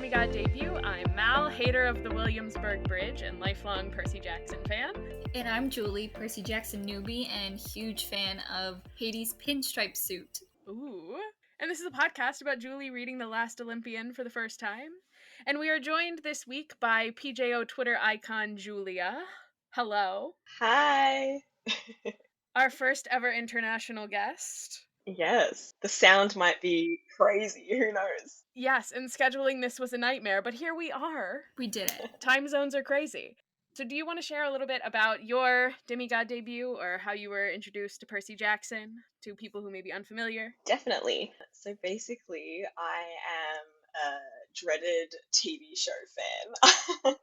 Demigod Debut. I'm Mal, hater of the Williamsburg Bridge and lifelong Percy Jackson fan. And I'm Julie, Percy Jackson newbie and huge fan of Hades' pinstripe suit. Ooh. And this is a podcast about Julie reading The Last Olympian for the first time. And we are joined this week by PJO Twitter icon Julia. Hello. Hi. Our first ever international guest. Yes, the sound might be crazy, who knows? Yes, and scheduling this was a nightmare, but here we are. We did it. Time zones are crazy. So do you want to share a little bit about your Demigod debut or how you were introduced to Percy Jackson to people who may be unfamiliar? Definitely. So basically, I am a dreaded TV show fan.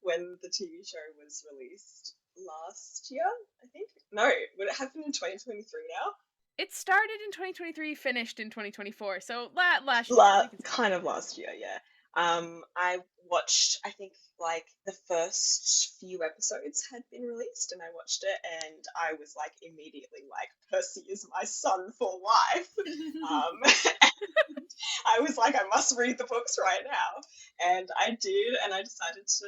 When the TV show was released last year, I think. No, would it happen in 2023 now? It started in 2023, finished in 2024, so last year. Kind of last year, yeah. I watched, I think, like, the first few episodes had been released, and I watched it, and I was, like, immediately like, Percy is my son for life. And I was like, I must read the books right now. And I did, and I decided to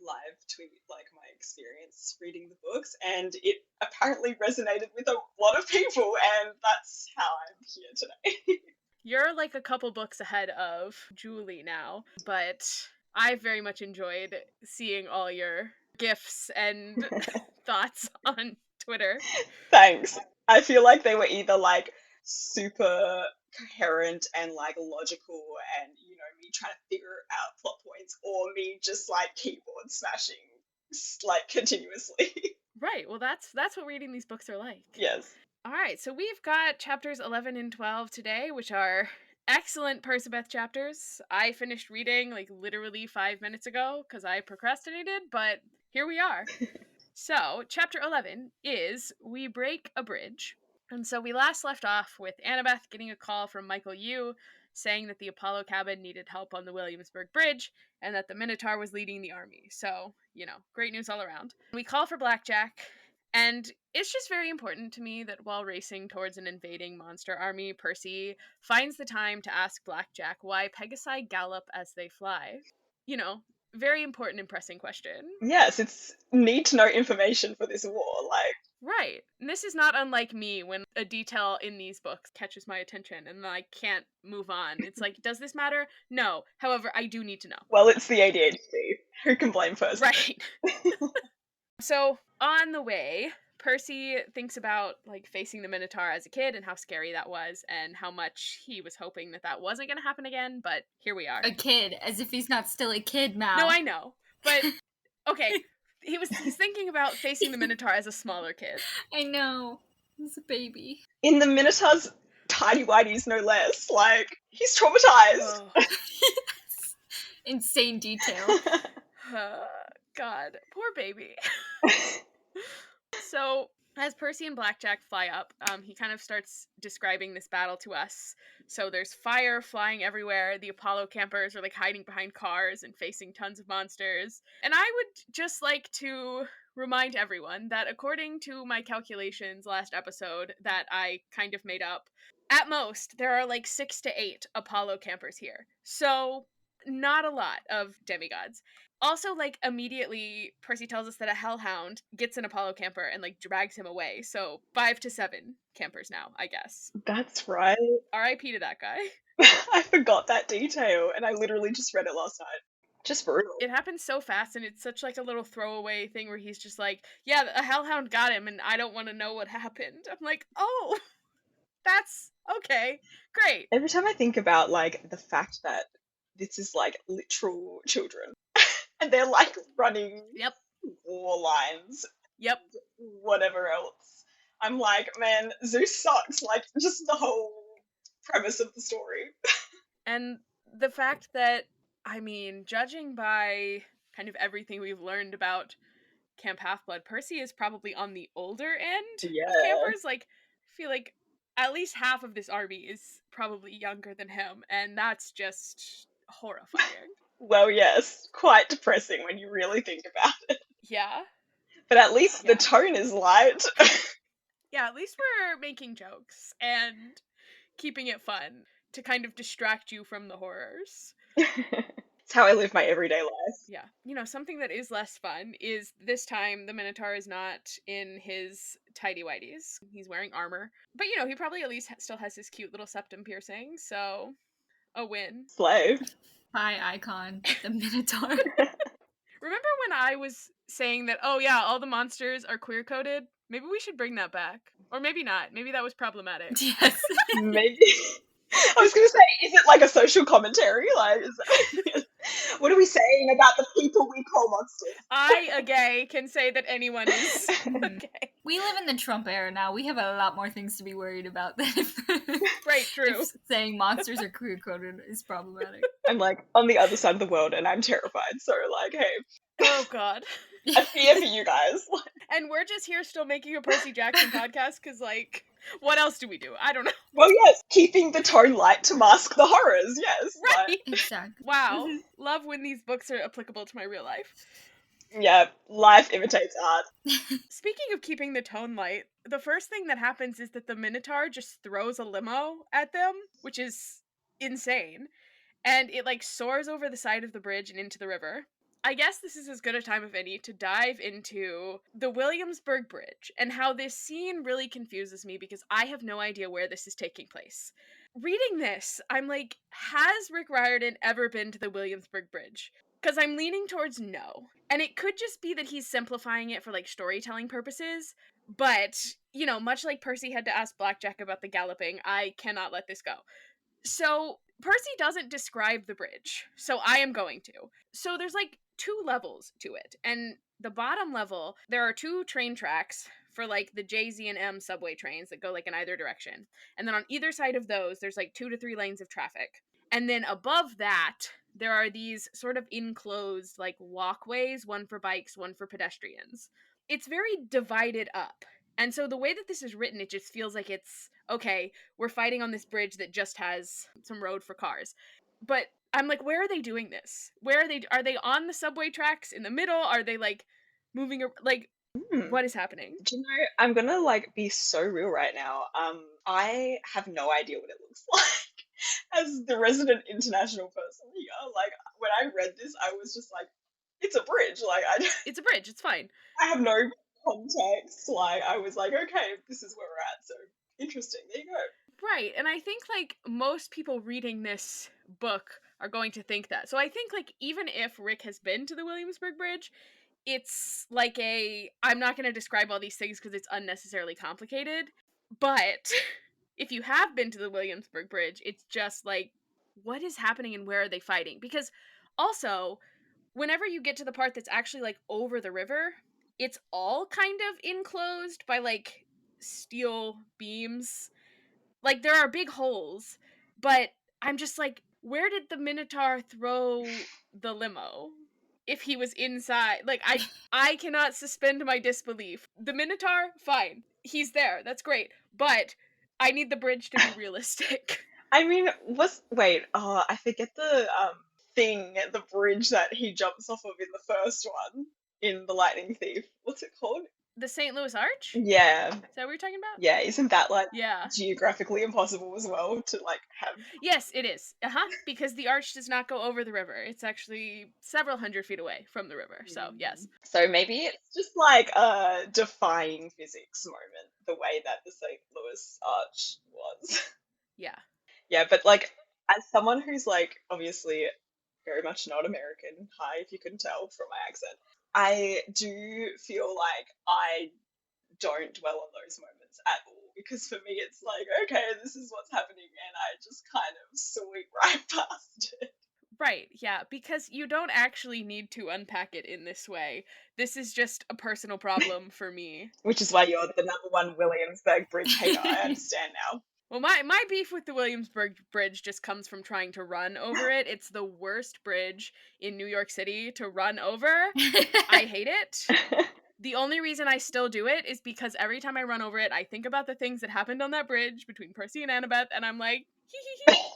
live tweet like my experience reading the books, and it apparently resonated with a lot of people, and that's how I'm here today. You're like a couple books ahead of Julie now, but I very much enjoyed seeing all your GIFs and thoughts on Twitter. Thanks. I feel like they were either like super coherent and like logical and, you know, me trying to figure out plot points, or me just like keyboard smashing like continuously. Right, well that's what reading these books are like. Yes. Alright, so we've got chapters 11 and 12 today, which are excellent Percabeth chapters. I finished reading like literally 5 minutes ago because I procrastinated, but here we are. So, chapter 11 is We Break a Bridge. And so we last left off with Annabeth getting a call from Michael Yu saying that the Apollo cabin needed help on the Williamsburg Bridge and that the Minotaur was leading the army. So, you know, great news all around. We call for Blackjack, and it's just very important to me that while racing towards an invading monster army, Percy finds the time to ask Blackjack why Pegasi gallop as they fly. You know, very important and pressing question. Yes, it's need to know information for this war, like. Right. And this is not unlike me when a detail in these books catches my attention and I can't move on. It's like, does this matter? No. However, I do need to know. Well, it's the ADHD. Who can blame first? Right. So, on the way, Percy thinks about like facing the Minotaur as a kid and how scary that was and how much he was hoping that that wasn't going to happen again, but here we are. A kid, as if he's not still a kid, Mal. No, I know. But, okay. He's thinking about facing the Minotaur as a smaller kid. I know. He's a baby. In the Minotaur's tiny whities, no less. Like, he's traumatized. Oh. Yes. Insane detail. God, poor baby. So, as Percy and Blackjack fly up, he kind of starts describing this battle to us. So there's fire flying everywhere. The Apollo campers are like hiding behind cars and facing tons of monsters. And I would just like to remind everyone that according to my calculations last episode that I kind of made up, at most there are like 6 to 8 Apollo campers here. So not a lot of demigods. Also, like, immediately, Percy tells us that a hellhound gets an Apollo camper and, like, drags him away. So, 5 to 7 campers now, I guess. That's right. R.I.P. to that guy. I forgot that detail, and I literally just read it last night. Just brutal. It happens so fast, and it's such, like, a little throwaway thing where he's just like, yeah, a hellhound got him, and I don't want to know what happened. I'm like, oh, that's okay. Great. Every time I think about, like, the fact that this is, like, literal children. And they're like running war lines. Yep. Whatever else. I'm like, man, Zeus sucks. Like, just the whole premise of the story. And the fact that, I mean, judging by kind of everything we've learned about Camp Half-Blood, Percy is probably on the older end of campers. Like, I feel like at least half of this army is probably younger than him, and that's just horrifying. Well, yes, quite depressing when you really think about it. Yeah. But at least the tone is light. Yeah, at least we're making jokes and keeping it fun to kind of distract you from the horrors. It's how I live my everyday life. Yeah. Something that is less fun is this time the Minotaur is not in his tidy whities. He's wearing armor. But, he probably at least still has his cute little septum piercing, so a win. Slay. Pie icon, the Minotaur. Remember when I was saying that, oh yeah, all the monsters are queer coded? Maybe we should bring that back. Or maybe not. Maybe that was problematic. Yes. Maybe. I was going to say, is it like a social commentary? Like, what are we saying about the people we call monsters? I, a gay, can say that anyone is Mhm. okay. We live in the Trump era now. We have a lot more things to be worried about than if, Right, true. if saying monsters are queer coded is problematic. I'm like on the other side of the world and I'm terrified. So, like, hey, Oh, God. I fear for you guys. And we're just here still making a Percy Jackson podcast because, like, what else do we do? I don't know. Well, yes, keeping the tone light to mask the horrors, yes. Right. Exactly. Wow. Love when these books are applicable to my real life. Yeah, life imitates art. Speaking of keeping the tone light, the first thing that happens is that the Minotaur just throws a limo at them, which is insane. And it, like, soars over the side of the bridge and into the river. I guess this is as good a time of any to dive into the Williamsburg Bridge and how this scene really confuses me because I have no idea where this is taking place. Reading this, I'm like, has Rick Riordan ever been to the Williamsburg Bridge? Because I'm leaning towards no. And it could just be that he's simplifying it for, like, storytelling purposes. But, much like Percy had to ask Blackjack about the galloping, I cannot let this go. So, Percy doesn't describe the bridge, so I am going to. So there's like 2 levels to it, and the bottom level, there are 2 train tracks for like the J, Z, and M subway trains that go like in either direction. And then on either side of those, there's like 2 to 3 lanes of traffic. And then above that, there are these sort of enclosed like walkways, one for bikes, one for pedestrians. It's very divided up. And so the way that this is written, it just feels like it's okay, we're fighting on this bridge that just has some road for cars. But I'm like, where are they doing this? Where are they on the subway tracks in the middle? Are they like moving like what is happening? Do you know, I'm gonna like be so real right now. I have no idea what it looks like as the resident international person here. Like when I read this, I was just like, it's a bridge. Like It's a bridge, it's fine. I have no context. Like I was like, okay, this is where we're at. So interesting. There you go. Right. And I think like most people reading this book are going to think that. So I think like even if Rick has been to the Williamsburg Bridge, it's like I'm not going to describe all these things because it's unnecessarily complicated. But if you have been to the Williamsburg Bridge, it's just like, what is happening and where are they fighting? Because also, whenever you get to the part that's actually like over the river, it's all kind of enclosed by like steel beams. Like there are big holes, but I'm just like, where did the Minotaur throw the limo? If he was inside, like I cannot suspend my disbelief. The Minotaur, fine, he's there, that's great, but I need the bridge to be realistic. I mean, I forget the the bridge that he jumps off of in the first one in The Lightning Thief. What's it called? The St. Louis Arch? Yeah. Is that what you're talking about? Yeah, isn't that like Yeah. geographically impossible as well to like have? Yes, it is. Because the arch does not go over the river. It's actually several hundred feet away from the river. So, yes. So maybe it's just like a defying physics moment, the way that the St. Louis Arch was. Yeah. Yeah, but like as someone who's like obviously very much not American, hi if you couldn't tell from my accent, I do feel like I don't dwell on those moments at all because for me it's like, okay, this is what's happening and I just kind of sweep right past it. Right, yeah, because you don't actually need to unpack it in this way. This is just a personal problem for me. Which is why you're the number one Williamsburg Bridge hater, I understand now. Well, my beef with the Williamsburg Bridge just comes from trying to run over it. It's the worst bridge in New York City to run over. I hate it. The only reason I still do it is because every time I run over it, I think about the things that happened on that bridge between Percy and Annabeth, and I'm like,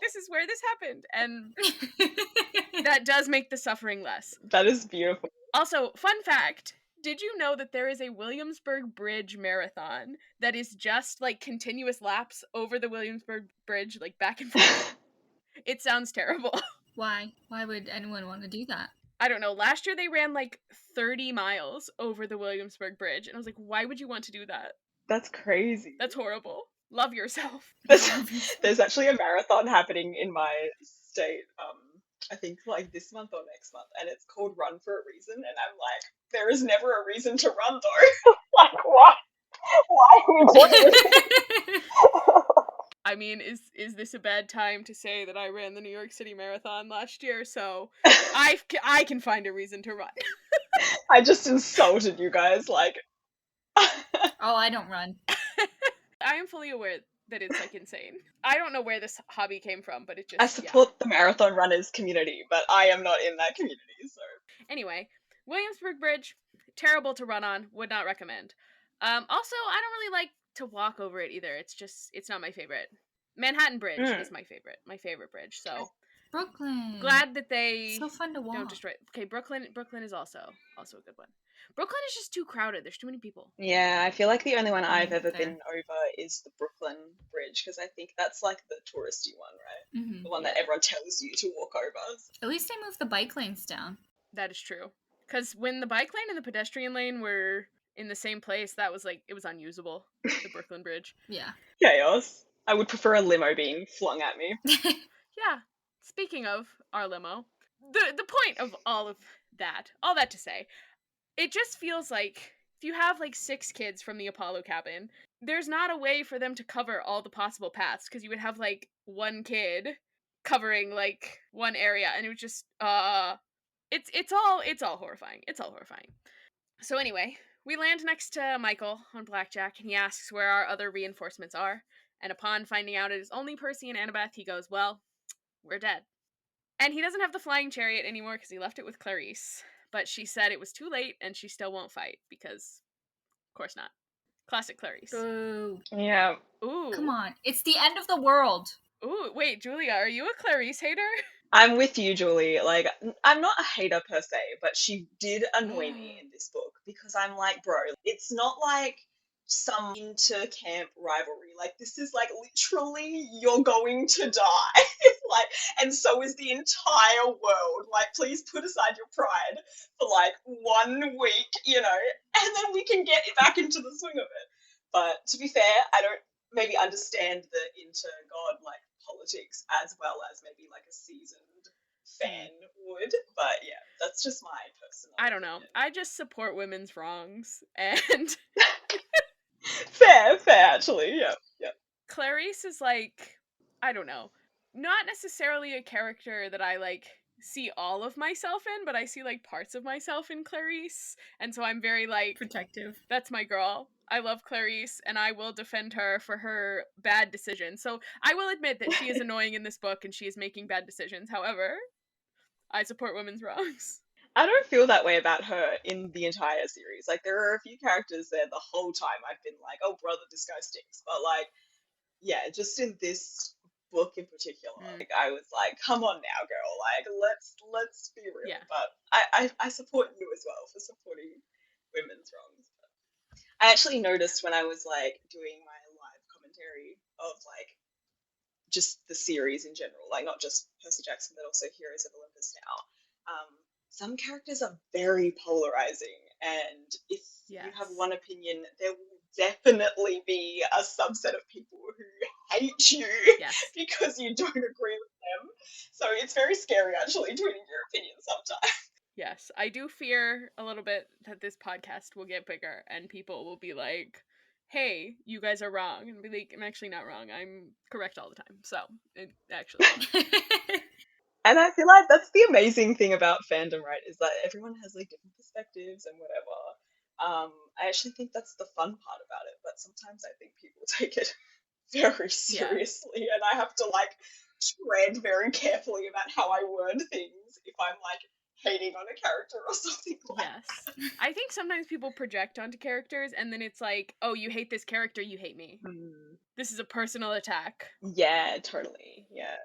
this is where this happened. And that does make the suffering less. That is beautiful. Also, fun fact, did you know that there is a Williamsburg Bridge marathon that is just like continuous laps over the Williamsburg Bridge, like back and forth? It sounds terrible. Why? Why would anyone want to do that? I don't know. Last year they ran like 30 miles over the Williamsburg Bridge, and I was like, why would you want to do that? That's crazy. That's horrible. Love yourself. There's, Love yourself. there's actually a marathon happening in my state, I think like this month or next month, and it's called Run for a Reason, and I'm like, there is never a reason to run though. Like, why? Why are we doing this? I mean, is this a bad time to say that I ran the New York City Marathon last year? So I can find a reason to run. I just insulted you guys, like. Oh, I don't run. I am fully aware that it's like insane. I don't know where this hobby came from, but it just I support the marathon runners community, but I am not in that community, so. Anyway, Williamsburg Bridge, terrible to run on, would not recommend. Also, I don't really like to walk over it either. It's not my favorite. Manhattan Bridge is my favorite bridge. So Brooklyn. glad that they So fun to walk. don't destroy. Okay, Brooklyn is also a good one. Brooklyn is just too crowded. There's too many people. Yeah, I feel like the only one I've ever fair. been over is the Brooklyn Bridge, because I think that's like the touristy one, right? Mm-hmm. The one that everyone tells you to walk over. At least they moved the bike lanes down. That is true. Because when the bike lane and the pedestrian lane were in the same place, that was like, it was unusable. The Brooklyn Bridge. Yeah. Chaos. I would prefer a limo being flung at me. Yeah. Speaking of our limo, the point of all that to say, it just feels like if you have like 6 kids from the Apollo cabin, there's not a way for them to cover all the possible paths, because you would have like one kid covering like one area, and it was just it's all horrifying. It's all horrifying. So anyway, we land next to Michael on Blackjack, and he asks where our other reinforcements are. And upon finding out it is only Percy and Annabeth, he goes, well, we're dead. And he doesn't have the flying chariot anymore because he left it with Clarice. But she said it was too late and she still won't fight because, of course not. Classic Clarice. Boo. Yeah. Ooh. Come on. It's the end of the world. Ooh, wait, Julia, are you a Clarice hater? I'm with you, Julie. Like, I'm not a hater per se, but she did annoy me in this book because I'm like, bro, it's not like some inter-camp rivalry. Like, this is like literally you're going to die. Like, and so is the entire world. Like, please put aside your pride for like 1 week, and then we can get back into the swing of it. But to be fair, I don't maybe understand the inter-god like politics as well as maybe like a seasoned fan would, but yeah, that's just my personal I don't know. opinion. I just support women's wrongs, and fair actually. Yeah. Clarice is like, I don't know, not necessarily a character that I like see all of myself in, but I see like parts of myself in Clarice, and so I'm very like, Protective. that's my girl. I love Clarice, and I will defend her for her bad decisions. So I will admit that she is annoying in this book, and she is making bad decisions. However, I support women's wrongs. I don't feel that way about her in the entire series. Like, there are a few characters there the whole time I've been like, oh brother, this guy stinks. But like, yeah, just in this book in particular, like, I was like, come on now, girl, like, let's be real. Yeah. But I support you as well for supporting women's wrongs. I actually noticed when I was like doing my live commentary of like just the series in general, like not just Percy Jackson but also Heroes of Olympus now. Some characters are very polarizing, and if you have one opinion, there will definitely be a subset of people who hate you because you don't agree with them. So it's very scary actually tweeting your opinion sometimes. Yes, I do fear a little bit that this podcast will get bigger and people will be like, hey, you guys are wrong. And be like, I'm actually not wrong. I'm correct all the time. So, actually. And I feel like that's the amazing thing about fandom, right? Is that everyone has like different perspectives and whatever. I actually think that's the fun part about it. But sometimes I think people take it very seriously, and I have to like tread very carefully about how I word things if I'm like hating on a character or something like that. I think sometimes people project onto characters and then it's like, oh, you hate this character, you hate me. This is a personal attack. Yeah, totally. Yeah.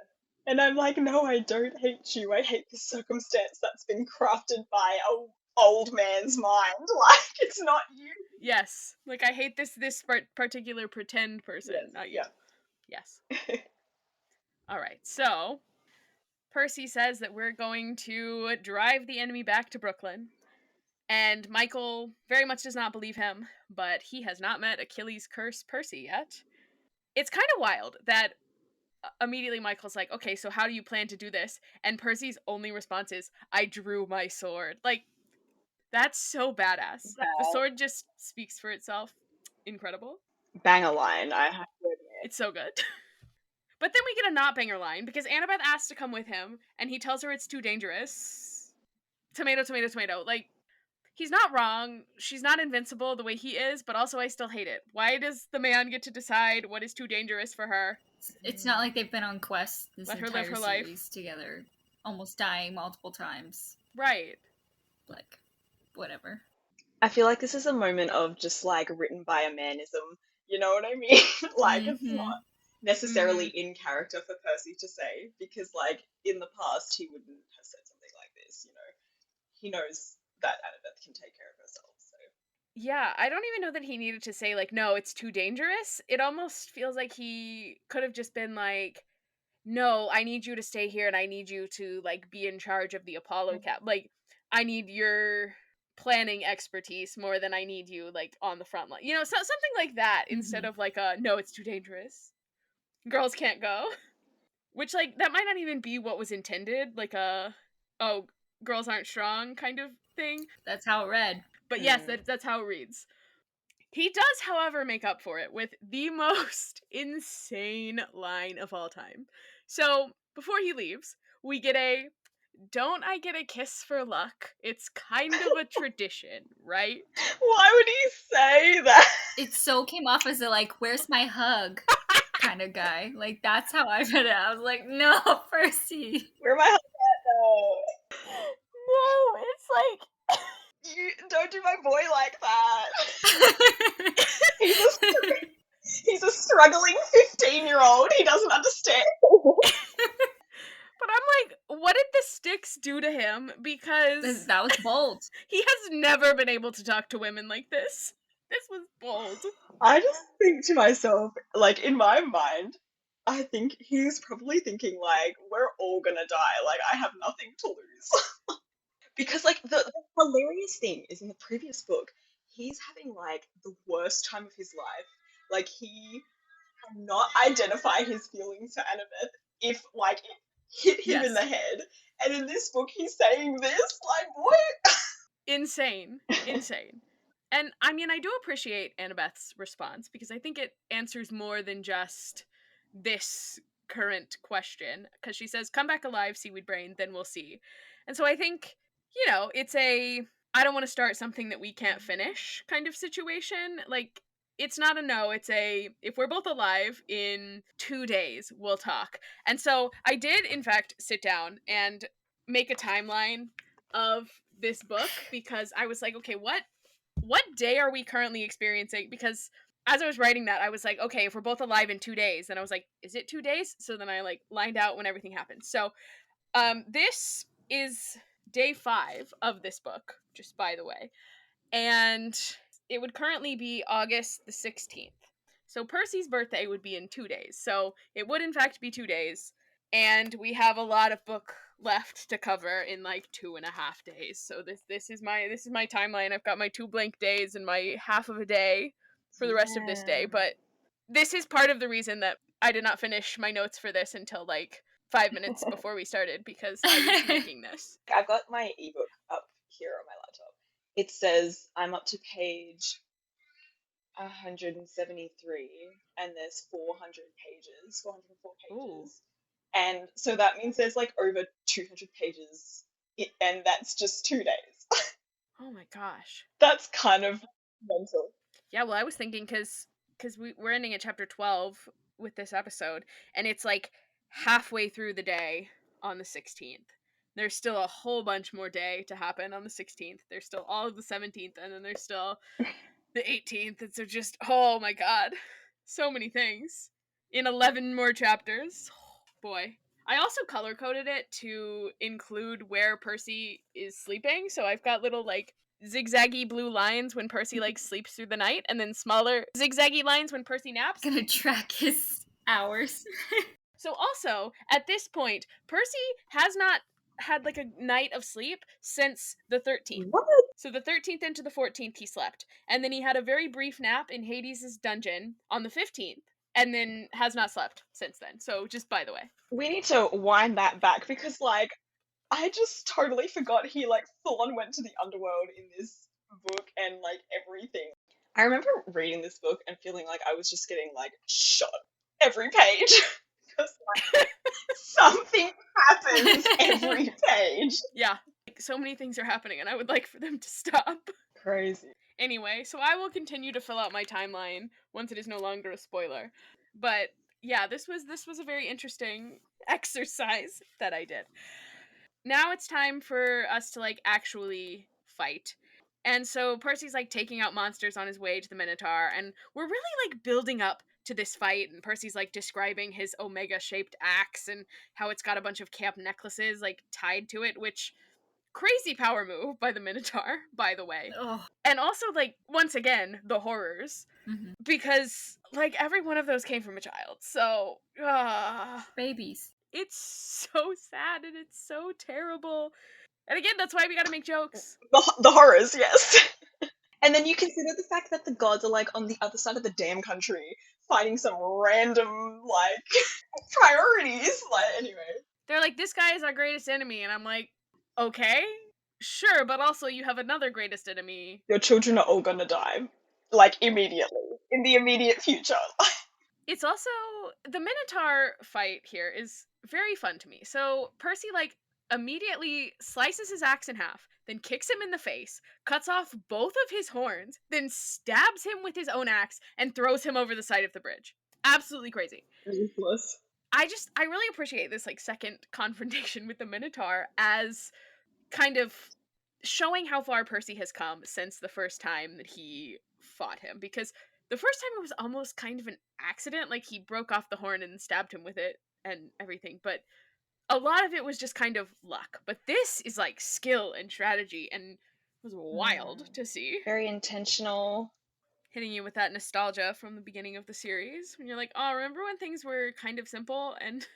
And I'm like, no, I don't hate you. I hate the circumstance that's been crafted by a old man's mind. Like, it's not you. Yes. Like, I hate this particular pretend person, not you. Yes. All right. So, Percy says that we're going to drive the enemy back to Brooklyn. And Michael very much does not believe him, but he has not met Achilles' curse Percy yet. It's kind of wild that immediately Michael's like, okay, so how do you plan to do this? And Percy's only response is, I drew my sword. Like, that's so badass. The sword just speaks for itself. Incredible. Bang a line, I have to admit. It's so good. But then we get a not banger line because Annabeth asks to come with him and he tells her it's too dangerous. Tomato, tomato, tomato. Like, he's not wrong. She's not invincible the way he is, but also I still hate it. Why does the man get to decide what is too dangerous for her? It's not like they've been on quests this Let her entire live her series life. together, almost dying multiple times. Right. Like, whatever. I feel like this is a moment of just like written by a manism. You know what I mean? Like it's not necessarily in character for Percy to say, because like in the past he wouldn't have said something like this, you know. He knows that Annabeth can take care of herself, so. Yeah, I don't even know that he needed to say, like, no, it's too dangerous. It almost feels like he could have just been like, no, I need you to stay here and I need you to, like, be in charge of the Apollo cap. Like, I need your planning expertise more than I need you, like, on the front line. You know, so, something like that instead of, like, no, it's too dangerous. Girls can't go. Which, like, that might not even be what was intended. Like, oh, girls aren't strong kind of thing. That's how it read. But yes, that's how it reads. He does, however, make up for it with the most insane line of all time. So, before he leaves, we get a, don't I get a kiss for luck? It's kind of a tradition, right? Why would he say that? It so came off as a, like, where's my hug kind of guy. Like, that's how I read it. I was like, no, Percy. Where am I at? No, it's like... You don't do my boy like that. He's a struggling 15-year-old. He doesn't understand. But I'm like, what did the sticks do to him? Because that was bold. He has never been able to talk to women like this. This was bold. I just think to myself, like, in my mind, I think he's probably thinking, like, we're all gonna die. Like, I have nothing to lose. Because, like, the hilarious thing is in the previous book, he's having, like, the worst time of his life. Like, he cannot identify his feelings for Annabeth if, like, it hit him in the head. And in this book, he's saying this, like, what? Insane. Insane. And, I mean, I do appreciate Annabeth's response, because I think it answers more than just this current question. Because she says, come back alive, seaweed brain, then we'll see. And so I think, you know, it's a, I don't want to start something that we can't finish kind of situation. Like, it's not a no, it's a, if we're both alive in 2 days, we'll talk. And so I did, in fact, sit down and make a timeline of this book, because I was like, okay, what day are we currently experiencing? Because as I was writing that, I was like, okay, if we're both alive in 2 days, and I was like, is it 2 days? So then I, like, lined out when everything happened. So, this is day 5 of this book, just by the way. And it would currently be August the 16th. So Percy's birthday would be in 2 days. So it would in fact be 2 days. And we have a lot of book left to cover in like 2.5 days. So this is my timeline. I've got my 2 blank days and my half of a day for the rest of this day. But this is part of the reason that I did not finish my notes for this until like 5 minutes before we started, because I was making this. I've got my ebook up here on my laptop. It says I'm up to page 173, and there's 404 pages. Ooh. And so that means there's like over 200 pages, and that's just 2 days. Oh my gosh. That's kind of mental. Yeah, well, I was thinking because we're ending at chapter 12 with this episode, and it's like halfway through the day on the 16th. There's still a whole bunch more day to happen on the 16th. There's still all of the 17th, and then there's still the 18th. And so just, oh my god, so many things in 11 more chapters. Oh, boy. I also color-coded it to include where Percy is sleeping, so I've got little, like, zigzaggy blue lines when Percy, like, sleeps through the night, and then smaller zigzaggy lines when Percy naps. Gonna track his hours. So also, at this point, Percy has not had like a night of sleep since the 13th. What? So the 13th into the 14th he slept. And then he had a very brief nap in Hades' dungeon on the 15th. And then has not slept since then. So just by the way. We need to wind that back because, like, I just totally forgot he, like, full on went to the underworld in this book and, like, everything. I remember reading this book and feeling like I was just getting, like, shot every page. Because, like, something happens every page. Yeah. Like, so many things are happening and I would like for them to stop. Crazy. Anyway, so I will continue to fill out my timeline once it is no longer a spoiler. But yeah, this was a very interesting exercise that I did. Now it's time for us to like actually fight. And so Percy's like taking out monsters on his way to the Minotaur, and we're really like building up to this fight, and Percy's like describing his omega shaped axe and how it's got a bunch of camp necklaces like tied to it, which crazy power move by the Minotaur, by the way. Oh. And also like once again, the horrors. Mm-hmm. Because like every one of those came from a child. So Babies. it's so sad and it's so terrible. And again, that's why we gotta make jokes. The horrors, yes. And then you consider the fact that the gods are, like, on the other side of the damn country, fighting some random, like, priorities. Like, anyway. They're like, this guy is our greatest enemy, and I'm like, okay, sure, but also you have another greatest enemy. Your children are all gonna die. Like, immediately. In the immediate future. It's also, the Minotaur fight here is very fun to me. So Percy, like, immediately slices his axe in half, then kicks him in the face, cuts off both of his horns, then stabs him with his own axe, and throws him over the side of the bridge. Absolutely crazy. Ruthless. I really appreciate this, like, second confrontation with the Minotaur as kind of showing how far Percy has come since the first time that he fought him. Because the first time it was almost kind of an accident, like he broke off the horn and stabbed him with it and everything, but a lot of it was just kind of luck. But this is like skill and strategy, and it was wild to see. Very intentional. Hitting you with that nostalgia from the beginning of the series, when you're like, oh, remember when things were kind of simple and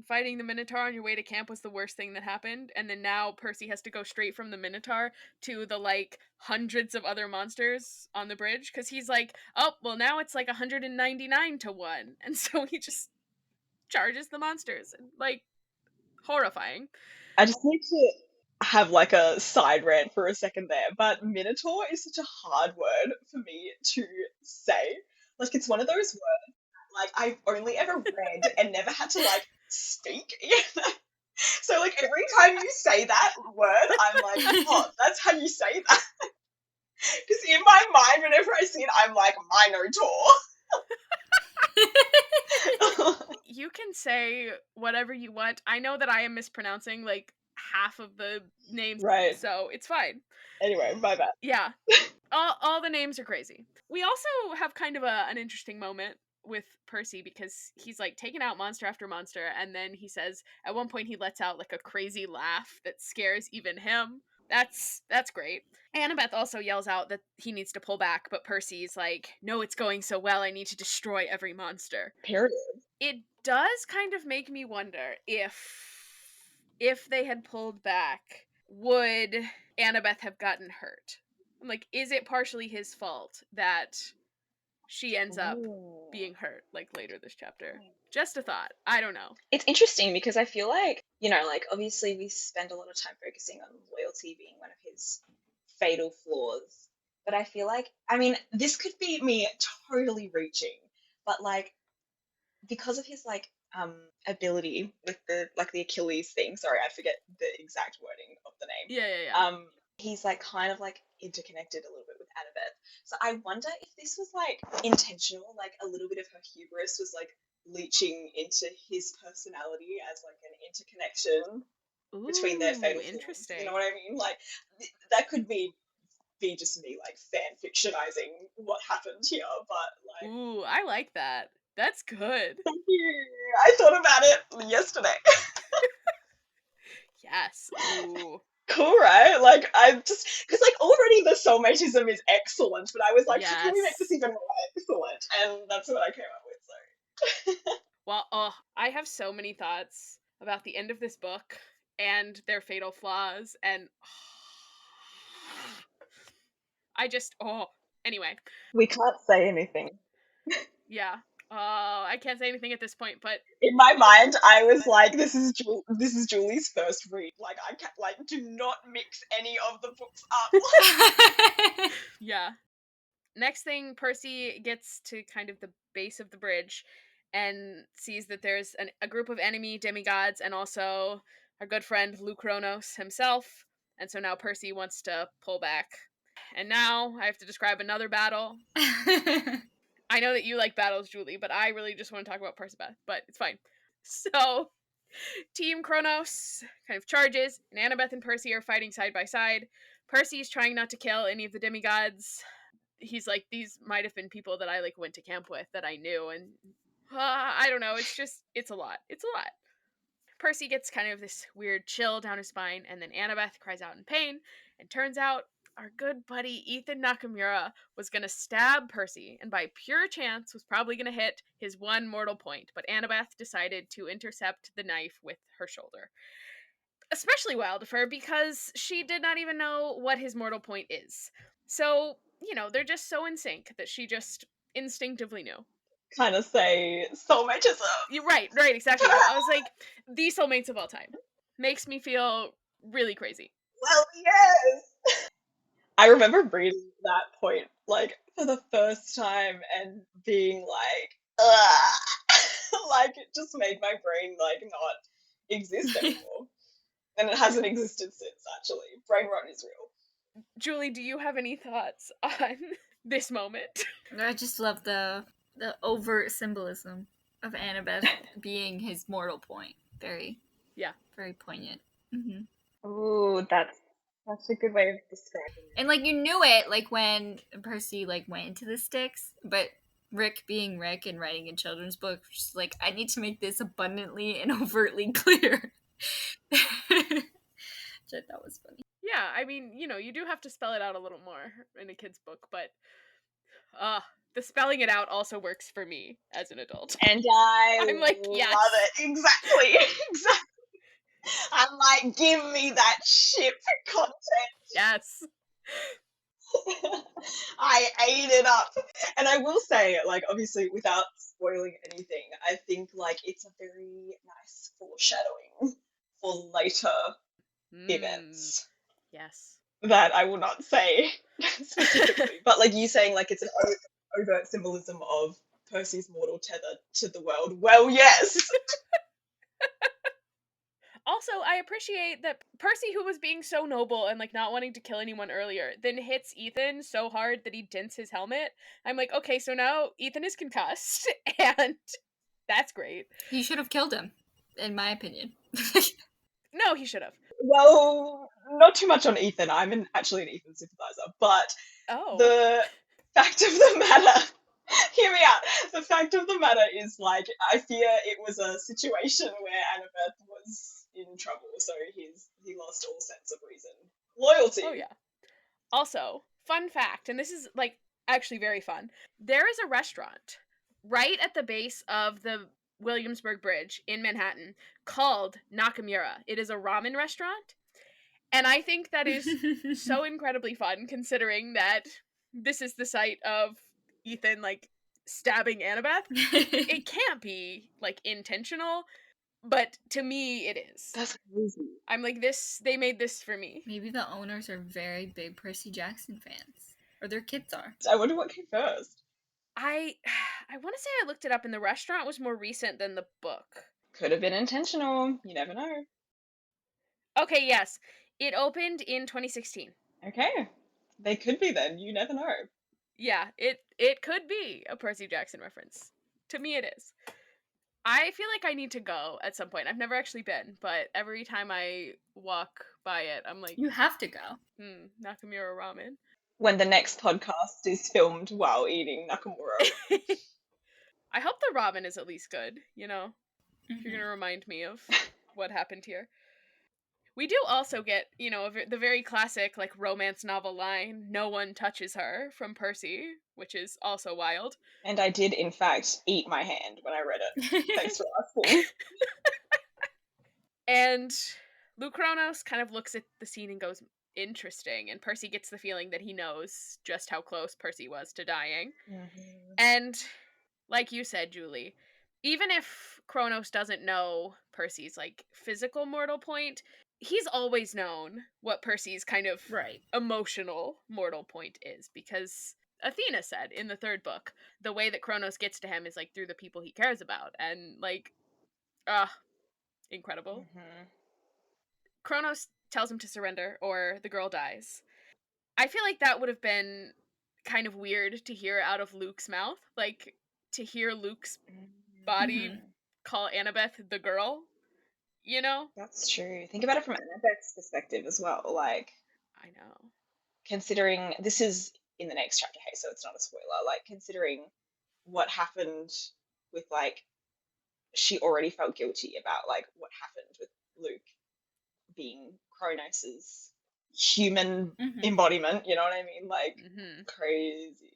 fighting the Minotaur on your way to camp was the worst thing that happened, and then now Percy has to go straight from the Minotaur to the, like, hundreds of other monsters on the bridge, because he's like, oh, well, now it's like 199 to 1, and so he just charges the monsters, and, like, horrifying. I just need to have, like, a side rant for a second there, but Minotaur is such a hard word for me to say. Like, it's one of those words that, like, I've only ever read and never had to, like, speak. So, like, every time you say that word, I'm like, oh, that's how you say that. Because in my mind, whenever I see it, I'm like, Minotaur. You can say whatever you want. I know that I am mispronouncing, like, half of the names, Right. so it's fine. Anyway, my bad. Yeah. all the names are crazy. We also have kind of an interesting moment with Percy, because he's like taking out monster after monster, and then he says at one point he lets out like a crazy laugh that scares even him. That's great. Annabeth also yells out that he needs to pull back, but Percy's like, no, it's going so well, I need to destroy every monster. Period. It does kind of make me wonder if they had pulled back, would Annabeth have gotten hurt? Like, is it partially his fault that she ends up being hurt, like, later this chapter? Just a thought. I don't know. It's interesting because I feel like, you know, like, obviously we spend a lot of time focusing on loyalty being one of his fatal flaws. But I feel like, I mean, this could be me totally reaching, but, like, because of his, like, ability with the Achilles thing, sorry, I forget the exact wording of the name. Yeah. He's, like, kind of, like, interconnected a little bit with Annabeth. So I wonder if this was, like, intentional, like, a little bit of her hubris was, like, leaching into his personality as, like, an interconnection between their fatal flaws. Interesting. You know what I mean? Like, that could be just me, like, fan fictionizing what happened here, but, like... Ooh, I like that. That's good. Thank you. I thought about it yesterday. Yes. Ooh. Cool, right? Like, I just... Because, like, already the soulmatism is excellent, but I was like, how can we make this even more excellent? And that's what I came up with, so... Well, oh, I have so many thoughts about the end of this book and their fatal flaws, and I just, oh, anyway, We can't say anything. yeah. I can't say anything at this point, but In my mind, I was like, this is Julie's first read. Like, I can't, like, do not mix any of the books up. yeah. Next thing, Percy gets to kind of the base of the bridge and sees that there's a group of enemy demigods and also our good friend Lucronos himself. And so now Percy wants to pull back. And now I have to describe another battle. I know that you like battles, Julie, but I really just want to talk about Percabeth, but it's fine. So, Team Kronos kind of charges, and Annabeth and Percy are fighting side by side. Percy's trying not to kill any of the demigods. He's like, these might have been people that I like went to camp with that I knew, and I don't know. It's a lot. It's a lot. Percy gets kind of this weird chill down his spine, and then Annabeth cries out in pain, and turns out our good buddy Ethan Nakamura was gonna stab Percy, and by pure chance was probably gonna hit his one mortal point, but Annabeth decided to intercept the knife with her shoulder. Especially wild of her because she did not even know what his mortal point is. So, they're just so in sync that she just instinctively knew. Kind of say soulmatism. You're right, exactly. No, I was like, the soulmates of all time. Makes me feel really crazy. Well, yes. I remember reading that point like for the first time and being like, ugh. Like it just made my brain like not exist anymore. And it hasn't existed since, actually. Brain rot is real. Julie, do you have any thoughts on this moment? I just love the overt symbolism of Annabeth being his mortal point. Very poignant. Mm-hmm. Oh, that's a good way of describing it. And like you knew it, like when Percy like went into the sticks, but Rick being Rick and writing a children's book, just like I need to make this abundantly and overtly clear. Which I thought was funny. Yeah, I mean, you do have to spell it out a little more in a kid's book, but the spelling it out also works for me as an adult. And I'm like, yes. love it. Exactly. Exactly. I'm like, give me that ship content. Yes. I ate it up. And I will say, like, obviously, without spoiling anything, I think, like, it's a very nice foreshadowing for later events. Yes. That I will not say specifically. But, like, you saying, like, it's an overt symbolism of Percy's mortal tether to the world. Well, yes! Also, I appreciate that Percy, who was being so noble and like not wanting to kill anyone earlier, then hits Ethan so hard that he dents his helmet. I'm like, okay, so now Ethan is concussed, and that's great. He should have killed him, in my opinion. No, he should have. Well, not too much on Ethan. I'm actually an Ethan sympathizer, but the fact of the matter, hear me out. The fact of the matter is, like, I fear it was a situation where Annabeth was in trouble, so he lost all sense of reason. Loyalty. Oh yeah. Also, fun fact, and this is like actually very fun. There is a restaurant right at the base of the Williamsburg Bridge in Manhattan called Nakamura. It is a ramen restaurant. And I think that is so incredibly fun considering that this is the site of Ethan like stabbing Annabeth. It can't be like intentional, but to me it is. That's crazy. I'm like, they made this for me. Maybe the owners are very big Percy Jackson fans. Or their kids are. I wonder what came first. I want to say I looked it up and the restaurant was more recent than the book. Could have been intentional. You never know. Okay, yes. It opened in 2016. Okay. They could be then. You never know. Yeah, it could be a Percy Jackson reference. To me it is. I feel like I need to go at some point. I've never actually been, but every time I walk by it, I'm like, you have to go. Nakamura ramen. When the next podcast is filmed while eating Nakamura. I hope the ramen is at least good, If you're going to remind me of what happened here. We do also get, the very classic, like, romance novel line, "No one touches her," from Percy, which is also wild. And I did, in fact, eat my hand when I read it. Thanks for asking. And Luke Kronos kind of looks at the scene and goes, interesting. And Percy gets the feeling that he knows just how close Percy was to dying. Mm-hmm. And like you said, Julie, even if Kronos doesn't know Percy's like physical mortal point, he's always known what Percy's kind of Right. emotional mortal point is, because Athena said in the third book, the way that Kronos gets to him is like through the people he cares about. And like, incredible. Mm-hmm. Kronos tells him to surrender or the girl dies. I feel like that would have been kind of weird to hear out of Luke's mouth. Like, to hear Luke's body Mhm. call Annabeth the girl, you know? That's true. Think about it from Annabeth's perspective as well. Like, I know. considering this is in the next chapter, hey, so it's not a spoiler. Like, considering what happened with, like, she already felt guilty about, like, what happened with Luke being Kronos's human Mhm. embodiment, you know what I mean? Like, Mm-hmm. crazy.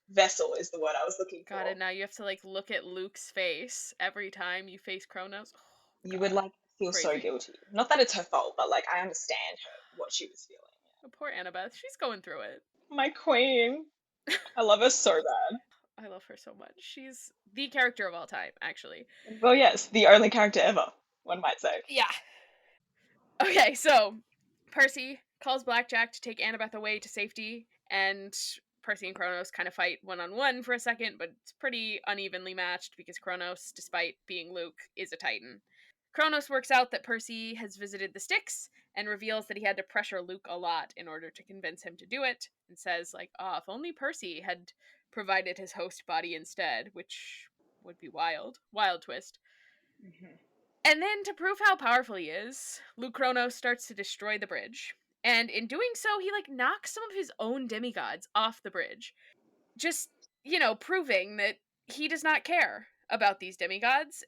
Vessel is the word I was looking God, for. and now you have to, like, look at Luke's face every time you face Kronos. Oh, You would, God. like, feel so Crazy. guilty. Not that it's her fault, but, like, I understand her, what she was feeling. Oh, poor Annabeth. She's going through it. My queen. I love her so bad. I love her so much. She's the character of all time, actually. Well, yes, the only character ever, one might say. Yeah. Okay, so Percy calls Blackjack to take Annabeth away to safety, and Percy and Kronos kind of fight one-on-one for a second, but it's pretty unevenly matched because Kronos, despite being Luke, is a Titan. Kronos works out that Percy has visited the Styx and reveals that he had to pressure Luke a lot in order to convince him to do it, and says, like, if only Percy had provided his host body instead, which would be wild. Wild twist. Mm-hmm. And then, to prove how powerful he is, Luke Kronos starts to destroy the bridge. And in doing so, he, like, knocks some of his own demigods off the bridge. Just, proving that he does not care about these demigods.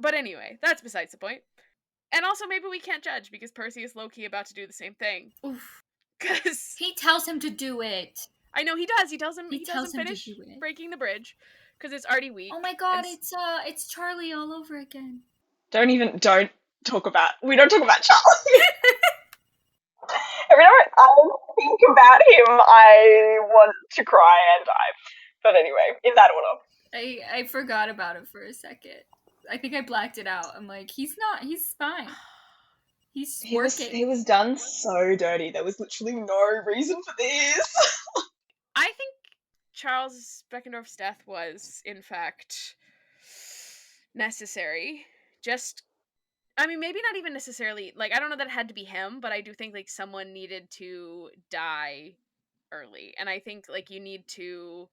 But anyway, that's besides the point. And also, maybe we can't judge because Percy is low-key about to do the same thing. Oof. Because He tells him to do it. I know he does. He tells him He he tells doesn't him to finish do it. breaking the bridge because it's already weak. Oh my God! It's Charlie all over again. Don't talk about, we don't talk about Charlie. Every time I think about him, I want to cry and die. But anyway, in that order. I forgot about it for a second. I think I blacked it out. I'm like, he's fine. He's He working. was done so dirty. There was literally no reason for this. I think Charles Beckendorf's death was, in fact, necessary. Just, I mean, maybe not even necessarily, like, I don't know that it had to be him, but I do think, like, someone needed to die early. And I think, like, you need to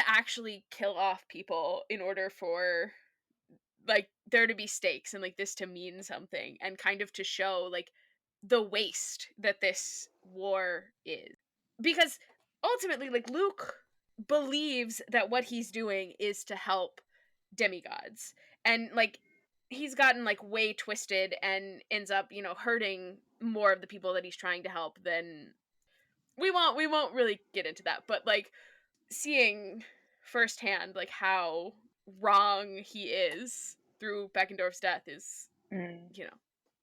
actually kill off people in order for, like, there to be stakes and, like, this to mean something and kind of to show, like, the waste that this war is. Because ultimately, like, Luke believes that what he's doing is to help demigods. And, like, he's gotten, like, way twisted and ends up, hurting more of the people that he's trying to help than we won't really get into that. But, like, seeing firsthand, like, how wrong he is through Beckendorf's death is, Mm.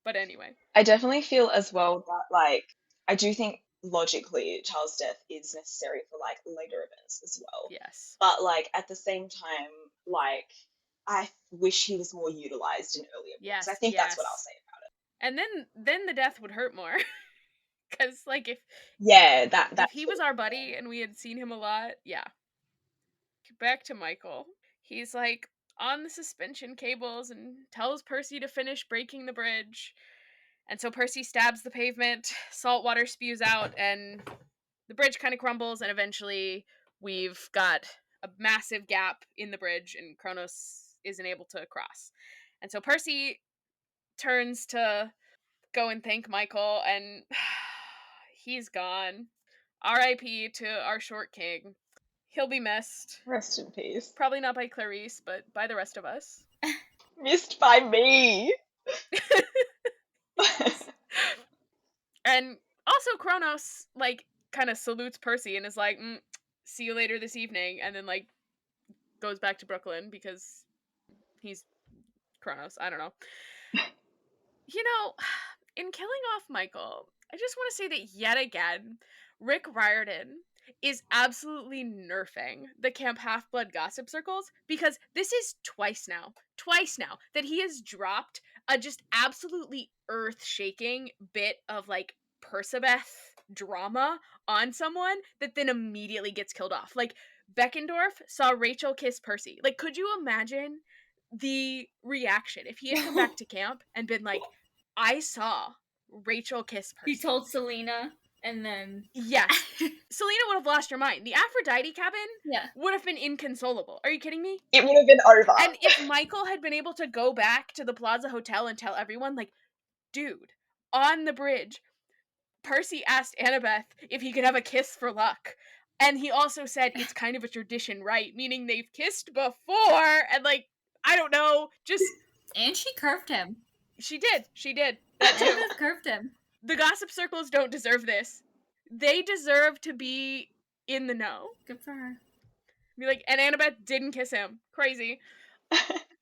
But anyway. I definitely feel as well that, like, I do think logically Charles' death is necessary for, like, later events as well. Yes. But, like, at the same time, like, I wish he was more utilized in earlier books. Yes. I think that's what I'll say about it. And then the death would hurt more. Because, like, Yeah, if that's he true. was our buddy and we had seen him a lot, yeah. Back to Michael. He's, like, on the suspension cables and tells Percy to finish breaking the bridge. And so Percy stabs the pavement, salt water spews out, and the bridge kind of crumbles, and eventually we've got a massive gap in the bridge, and Kronos isn't able to cross. And so Percy turns to go and thank Michael, and he's gone. R.I.P. to our short king. He'll be missed. Rest in peace. Probably not by Clarice, but by the rest of us. Missed by me. And also Kronos, like, kind of salutes Percy and is like, see you later this evening, and then, like, goes back to Brooklyn because he's Kronos. I don't know. You know, in killing off Michael, I just want to say that yet again, Rick Riordan is absolutely nerfing the Camp Half-Blood gossip circles, because this is twice now that he has dropped a just absolutely earth-shaking bit of, like, Percabeth drama on someone that then immediately gets killed off. Like, Beckendorf saw Rachel kiss Percy. Like, could you imagine the reaction if he had come back to camp and been like, I saw Rachel kiss Percy? He told Selena, and then... Yes. Selena would have lost her mind. The Aphrodite cabin Yeah. would have been inconsolable. Are you kidding me? It would have been over. And if Michael had been able to go back to the Plaza Hotel and tell everyone, like, dude, on the bridge, Percy asked Annabeth if he could have a kiss for luck. And he also said it's kind of a tradition, right? Meaning they've kissed before, and, like, I don't know, just... And she curved him. She did. That too. Annabeth curved him. The gossip circles don't deserve this. They deserve to be in the know. Good for her. Be like, and Annabeth didn't kiss him. Crazy.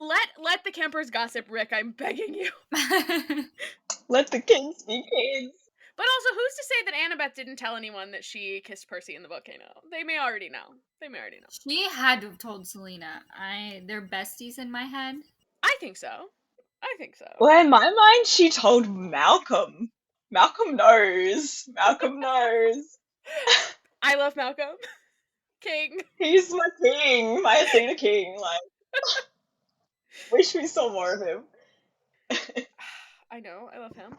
Let the campers gossip, Rick. I'm begging you. Let the kings be kings. But also, who's to say that Annabeth didn't tell anyone that she kissed Percy in the volcano? They may already know. She had to have told Selena. They're besties in my head. I think so. Well, in my mind, she told Malcolm. Malcolm knows. I love Malcolm. King. He's my king. My Athena king. Like, wish we saw more of him. I know. I love him.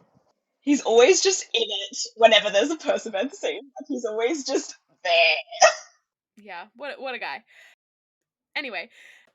He's always just in it whenever there's a Percabeth scene. Like, he's always just there. Yeah, what a guy. Anyway,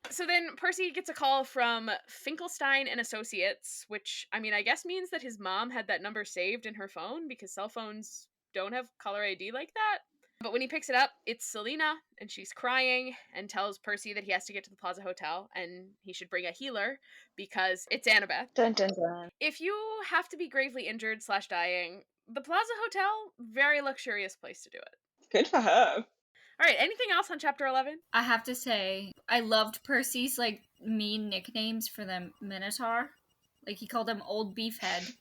so then Percy gets a call from Finkelstein and Associates, which, I mean, I guess means that his mom had that number saved in her phone, because cell phones don't have caller ID like that. But when he picks it up, it's Selena, and she's crying, and tells Percy that he has to get to the Plaza Hotel, and he should bring a healer, because it's Annabeth. Dun, dun, dun. If you have to be gravely injured / dying, the Plaza Hotel, very luxurious place to do it. Good for her. Alright, anything else on chapter 11? I have to say, I loved Percy's, like, mean nicknames for the Minotaur. Like, he called him Old Beefhead,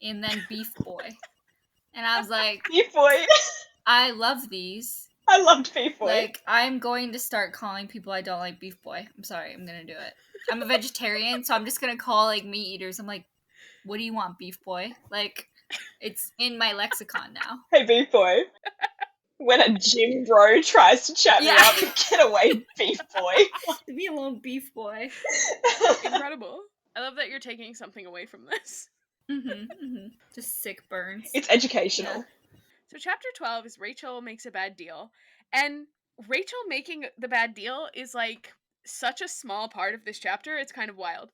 and then Beef Boy. And I was like, Beef Boy. I love these. I loved Beef Boy. Like, I'm going to start calling people I don't like Beef Boy. I'm sorry, I'm gonna do it. I'm a vegetarian, so I'm just gonna call, like, meat eaters. I'm like, what do you want, Beef Boy? Like, it's in my lexicon now. Hey, Beef Boy. When a gym bro tries to chat me up, get away, Beef Boy. Leave me alone, Beef Boy. Incredible. I love that you're taking something away from this. Just sick burns. It's educational. Yeah. So chapter 12 is Rachel makes a bad deal. And Rachel making the bad deal is, like, such a small part of this chapter, it's kind of wild.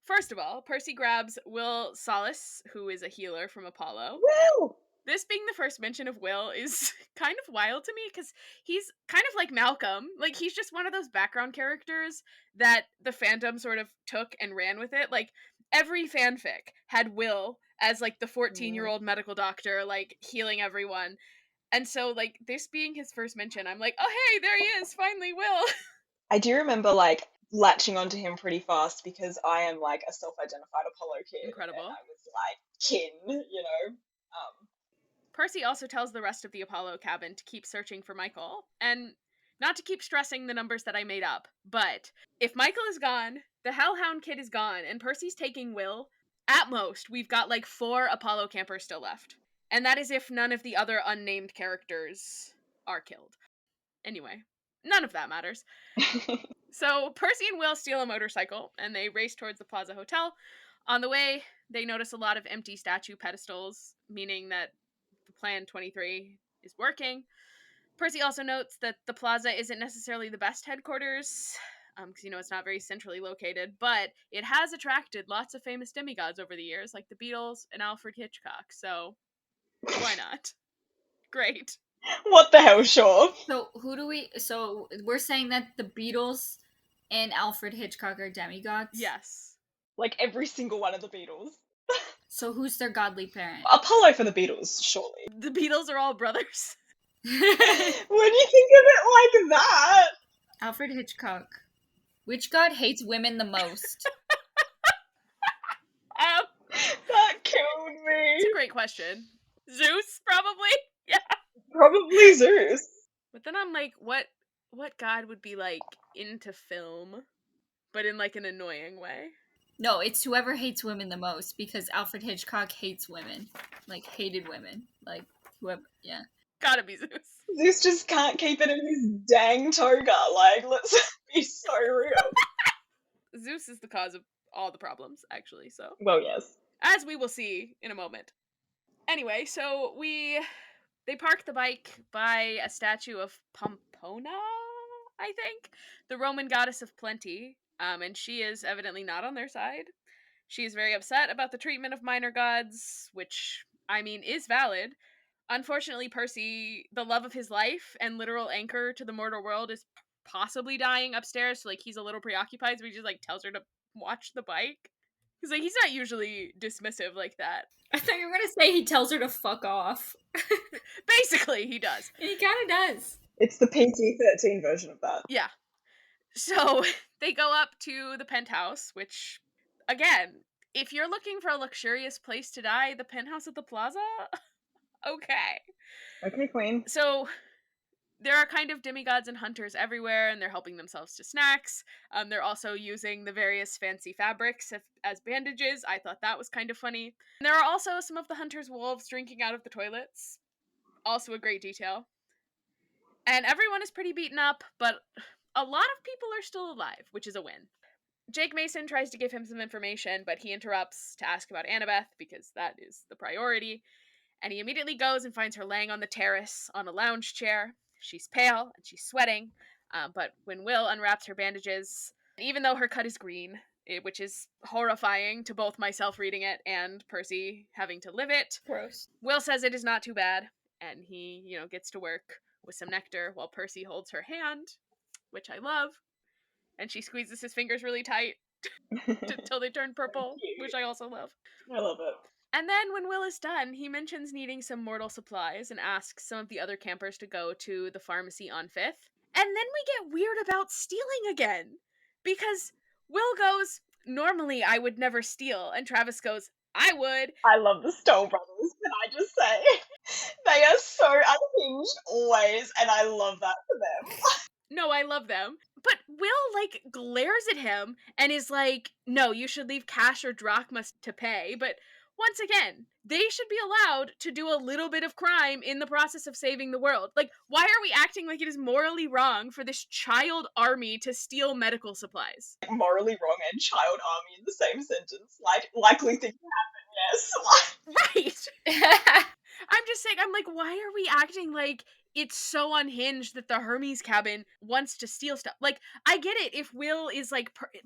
First of all, Percy grabs Will Solace, who is a healer from Apollo. Will! This being the first mention of Will is kind of wild to me, because he's kind of like Malcolm. Like, he's just one of those background characters that the fandom sort of took and ran with it. Like, every fanfic had Will as, like, the 14-year-old medical doctor, like, healing everyone. And so, like, this being his first mention, I'm like, oh, hey, there he is, finally Will. I do remember, like, latching onto him pretty fast, because I am, like, a self-identified Apollo kid. Incredible. And I was, like, kin, you know? Percy also tells the rest of the Apollo cabin to keep searching for Michael, and not to keep stressing the numbers that I made up, but if Michael is gone, the Hellhound kid is gone, and Percy's taking Will, at most, we've got, like, 4 Apollo campers still left. And that is if none of the other unnamed characters are killed. Anyway, none of that matters. So Percy and Will steal a motorcycle, and they race towards the Plaza Hotel. On the way, they notice a lot of empty statue pedestals, meaning that the Plan 23 is working. Percy also notes that the Plaza isn't necessarily the best headquarters, because, you know, it's not very centrally located, but it has attracted lots of famous demigods over the years, like the Beatles and Alfred Hitchcock, so why not? Great. What the hell, sure. So so we're saying that the Beatles and Alfred Hitchcock are demigods? Yes. Like, every single one of the Beatles. So who's their godly parent? Apollo for the Beatles, surely. The Beatles are all brothers. When you think of it like that. Alfred Hitchcock. Which god hates women the most? That killed me. It's a great question. Zeus, probably? Yeah. Probably Zeus. But then I'm like, what god would be, like, into film, but in, like, an annoying way? No, it's whoever hates women the most, because Alfred Hitchcock hates women. Like, hated women. Like, whoever, yeah. Gotta be Zeus. Zeus just can't keep it in his dang toga. Like, let's be so real. Zeus is the cause of all the problems, actually, so. Well, yes. As we will see in a moment. Anyway, so they park the bike by a statue of Pomona, I think, the Roman goddess of plenty, and she is evidently not on their side. She is very upset about the treatment of minor gods, which, I mean, is valid. Unfortunately, Percy, the love of his life and literal anchor to the mortal world, is possibly dying upstairs, so, like, he's a little preoccupied, so he just, like, tells her to watch the bike. He's like, he's not usually dismissive like that. I thought you were gonna say he tells her to fuck off. Basically, he does. He kinda does. It's the PG-13 version of that. Yeah. So, they go up to the penthouse, which, again, if you're looking for a luxurious place to die, the penthouse at the plaza? Okay. Okay, queen. So, there are kind of demigods and hunters everywhere, and they're helping themselves to snacks. They're also using the various fancy fabrics as bandages. I thought that was kind of funny. And there are also some of the hunters' wolves drinking out of the toilets. Also a great detail. And everyone is pretty beaten up, but a lot of people are still alive, which is a win. Jake Mason tries to give him some information, but he interrupts to ask about Annabeth, because that is the priority. And he immediately goes and finds her laying on the terrace on a lounge chair. She's pale and she's sweating, but when Will unwraps her bandages, even though her cut is green, which is horrifying to both myself reading it and Percy having to live it, Gross. Will says it is not too bad, and he, gets to work with some nectar while Percy holds her hand, which I love, and she squeezes his fingers really tight until they turn purple, which I also love. I love it. And then when Will is done, he mentions needing some mortal supplies and asks some of the other campers to go to the pharmacy on 5th. And then we get weird about stealing again. Because Will goes, normally I would never steal. And Travis goes, I would. I love the Stoll brothers, can I just say? They are so unhinged always, and I love that for them. No, I love them. But Will, glares at him and is like, no, you should leave cash or drachmas to pay. But once again, they should be allowed to do a little bit of crime in the process of saving the world. Why are we acting like it is morally wrong for this child army to steal medical supplies? Morally wrong and child army in the same sentence. Likely thing to happen, yes. Right. I'm just saying, why are we acting like it's so unhinged that the Hermes cabin wants to steal stuff? I get it if Will is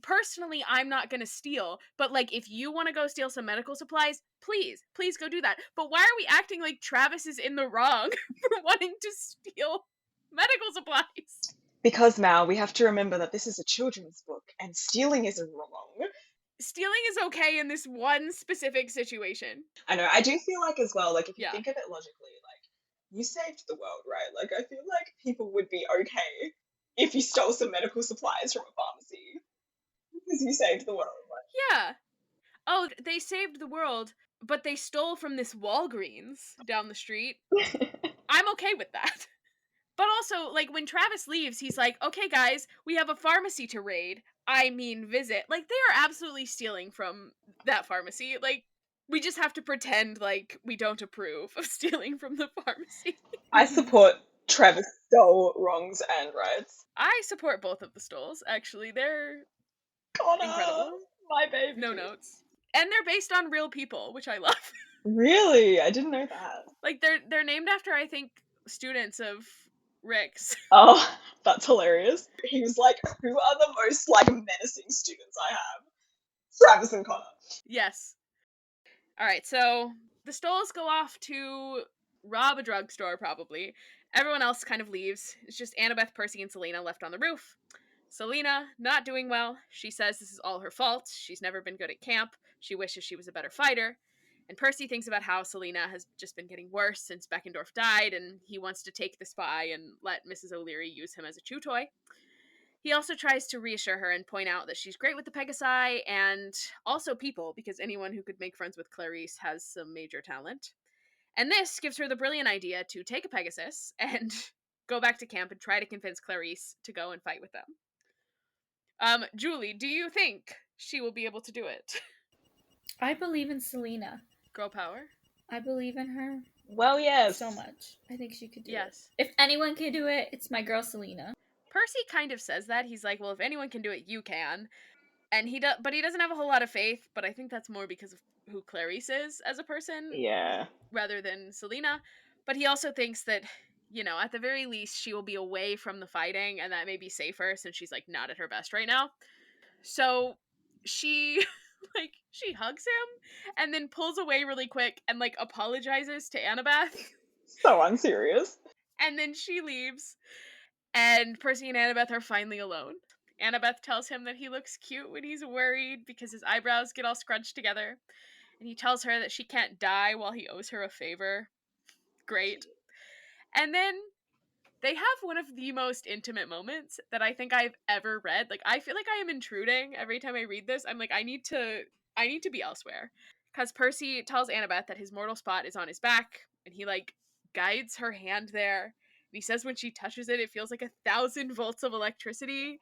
personally, I'm not gonna steal, but if you want to go steal some medical supplies, please go do that. But why are we acting like Travis is in the wrong for wanting to steal medical supplies? Because, Mal, we have to remember that this is a children's book, and stealing isn't wrong. Stealing is okay in this one specific situation. I know, I do feel as well, if you Yeah. think of it logically, you saved the world, right? I feel like people would be okay if you stole some medical supplies from a pharmacy. Because you saved the world. Yeah. Oh, they saved the world, but they stole from this Walgreens down the street. I'm okay with that. But also, when Travis leaves, he's like, okay, guys, we have a pharmacy to raid. I mean, visit. They are absolutely stealing from that pharmacy. We just have to pretend we don't approve of stealing from the pharmacy. I support Travis Stoll wrongs and rights. I support both of the Stolls, actually. They're Connor, incredible. My baby. No notes. And they're based on real people, which I love. Really? I didn't know that. They're named after, I think, students of Rick's. Oh, that's hilarious. He was like, who are the most menacing students I have? Travis and Connor. Yes. Alright, so the Stolls go off to rob a drugstore, probably. Everyone else kind of leaves. It's just Annabeth, Percy, and Selena left on the roof. Selena, not doing well. She says this is all her fault. She's never been good at camp. She wishes she was a better fighter. And Percy thinks about how Selena has just been getting worse since Beckendorf died, and he wants to take the spy and let Mrs. O'Leary use him as a chew toy. He also tries to reassure her and point out that she's great with the Pegasi and also people, because anyone who could make friends with Clarice has some major talent. And this gives her the brilliant idea to take a Pegasus and go back to camp and try to convince Clarice to go and fight with them. Julie, do you think she will be able to do it? I believe in Selena. Girl power? I believe in her Well, yes. so much. I think she could do Yes. it. If anyone can do it, it's my girl Selena. Percy kind of says that. He's like, well, if anyone can do it, you can. And he does, but he doesn't have a whole lot of faith, but I think that's more because of who Clarice is as a person Yeah. rather than Selena. But he also thinks that, you know, at the very least, she will be away from the fighting, and that may be safer since she's, like, not at her best right now. So she, like, she hugs him and then pulls away really quick and, like, apologizes to Annabeth. So unserious. And then she leaves, and Percy and Annabeth are finally alone. Annabeth tells him that he looks cute when he's worried because his eyebrows get all scrunched together. And he tells her that she can't die while he owes her a favor. Great. And then they have one of the most intimate moments that I think I've ever read. Like, I feel like I am intruding every time I read this. I'm like, I need to be elsewhere. Because Percy tells Annabeth that his mortal spot is on his back, and he, like, guides her hand there. And he says when she touches it, it feels like 1,000 volts of electricity.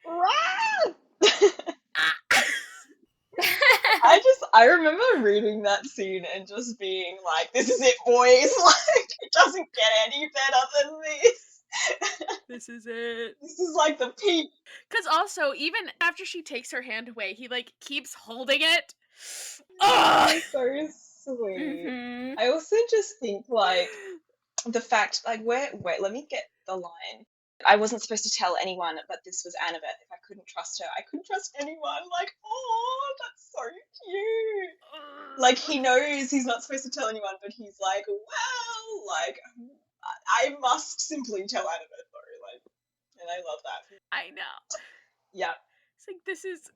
I remember reading that scene and just being like, this is it, boys. Like, it doesn't get any better than this. This is it. This is like the peak. Because also, even after she takes her hand away, he, like, keeps holding it. Oh, so sweet. Mm-hmm. I also just think, like, the fact, like, wait, let me get the line. I wasn't supposed to tell anyone, but this was Annabeth. If I couldn't trust her, I couldn't trust anyone. Like, oh, that's so cute. Like, he knows he's not supposed to tell anyone, but he's like, well, like, I must simply tell Annabeth, though. Like, and I love that. I know. Yeah. It's like, this is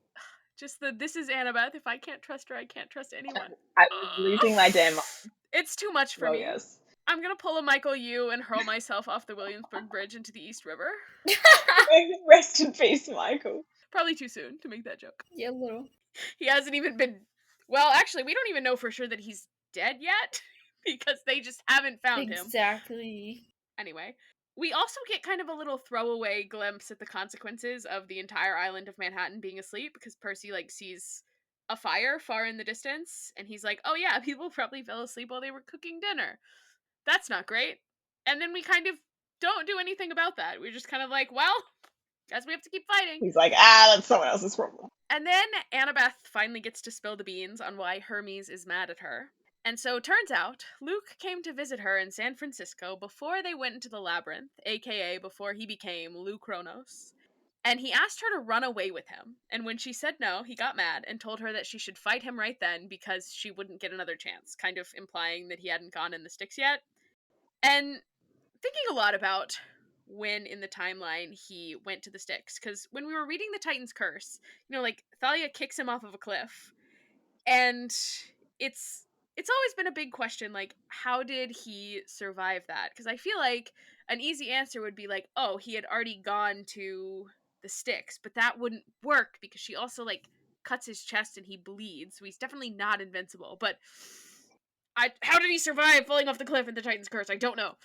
just this is Annabeth. If I can't trust her, I can't trust anyone. I was losing my damn mind. It's too much for Oh, me. yes. I'm gonna pull a Michael Yu and hurl myself off the Williamsburg Bridge into the East River. Rest in peace, Michael. Probably too soon to make that joke. Yeah, a little. He hasn't even been... Well, actually, we don't even know for sure that he's dead yet, because they just haven't found him. Exactly. Anyway, we also get kind of a little throwaway glimpse at the consequences of the entire island of Manhattan being asleep, because Percy, like, sees a fire far in the distance, and he's like, oh yeah, people probably fell asleep while they were cooking dinner. That's not great. And then we kind of don't do anything about that. We're just kind of like, well, guess we have to keep fighting. He's like, that's someone else's problem. And then Annabeth finally gets to spill the beans on why Hermes is mad at her. And so, turns out, Luke came to visit her in San Francisco before they went into the labyrinth, aka before he became Lou Kronos. And he asked her to run away with him. And when she said no, he got mad and told her that she should fight him right then because she wouldn't get another chance, kind of implying that he hadn't gone in the Styx yet. And thinking a lot about when in the timeline he went to the Styx, because when we were reading the Titan's Curse, you know, like, Thalia kicks him off of a cliff, and it's always been a big question, like, how did he survive that? Because I feel like an easy answer would be like, oh, he had already gone to the Styx, but that wouldn't work because she also, like, cuts his chest and he bleeds, so he's definitely not invincible. But how did he survive falling off the cliff in the Titan's Curse? I don't know.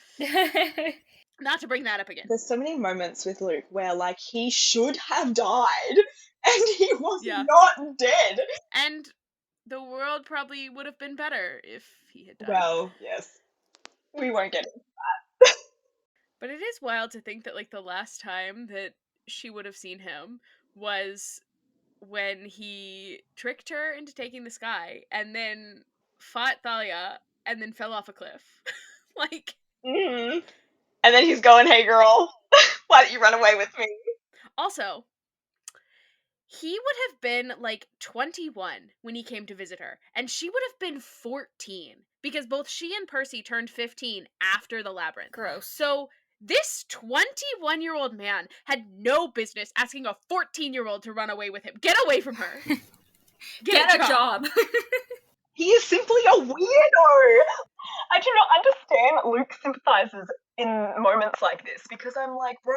Not to bring that up again. There's so many moments with Luke where, like, he should have died and he was not dead. And the world probably would have been better if he had died. Well, yes. We won't get into that. But it is wild to think that, like, the last time that she would have seen him was when he tricked her into taking the sky and then fought Thalia and then fell off a cliff. Like... Mm-hmm. And then he's going, hey girl, why don't you run away with me? Also, he would have been, like, 21 when he came to visit her, and she would have been 14, because both she and Percy turned 15 after the labyrinth. Gross. So this 21-year-old man had no business asking a 14-year-old to run away with him. Get away from her. Get a job. He is simply a weirdo. I do not understand Luke sympathizes in moments like this because I'm like, bro,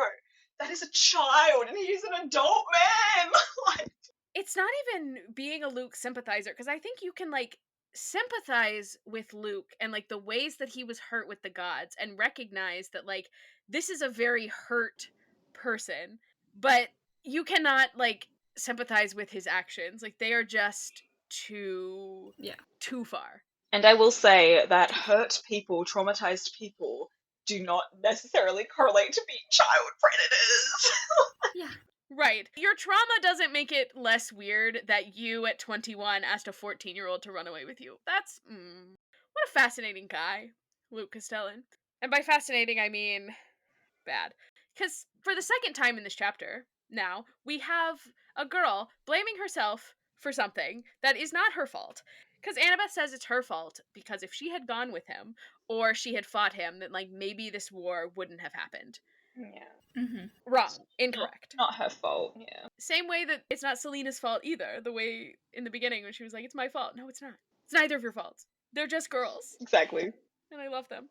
that is a child and he's an adult man. Like, It's not even being a Luke sympathizer, because I think you can like sympathize with Luke and like the ways that he was hurt with the gods and recognize that like this is a very hurt person, but you cannot like sympathize with his actions. Like they are just too Yeah. too far. and I will say that Too hurt people, traumatized people, do not necessarily correlate to being child predators. Yeah. Right. Your trauma doesn't make it less weird that you at 21 asked a 14-year-old to run away with you. That's what a fascinating guy, Luke Castellan. And by fascinating, I mean bad. Because for the second time in this chapter, now, we have a girl blaming herself for something that is not her fault. Because Annabeth says it's her fault because if she had gone with him or she had fought him, then like maybe this war wouldn't have happened. Yeah. Mm-hmm. Wrong. Not, Incorrect. not her fault, yeah. Same way that it's not Selena's fault either. The way in the beginning when she was like, it's my fault. No, it's not. It's neither of your faults. They're just girls. Exactly. And I love them.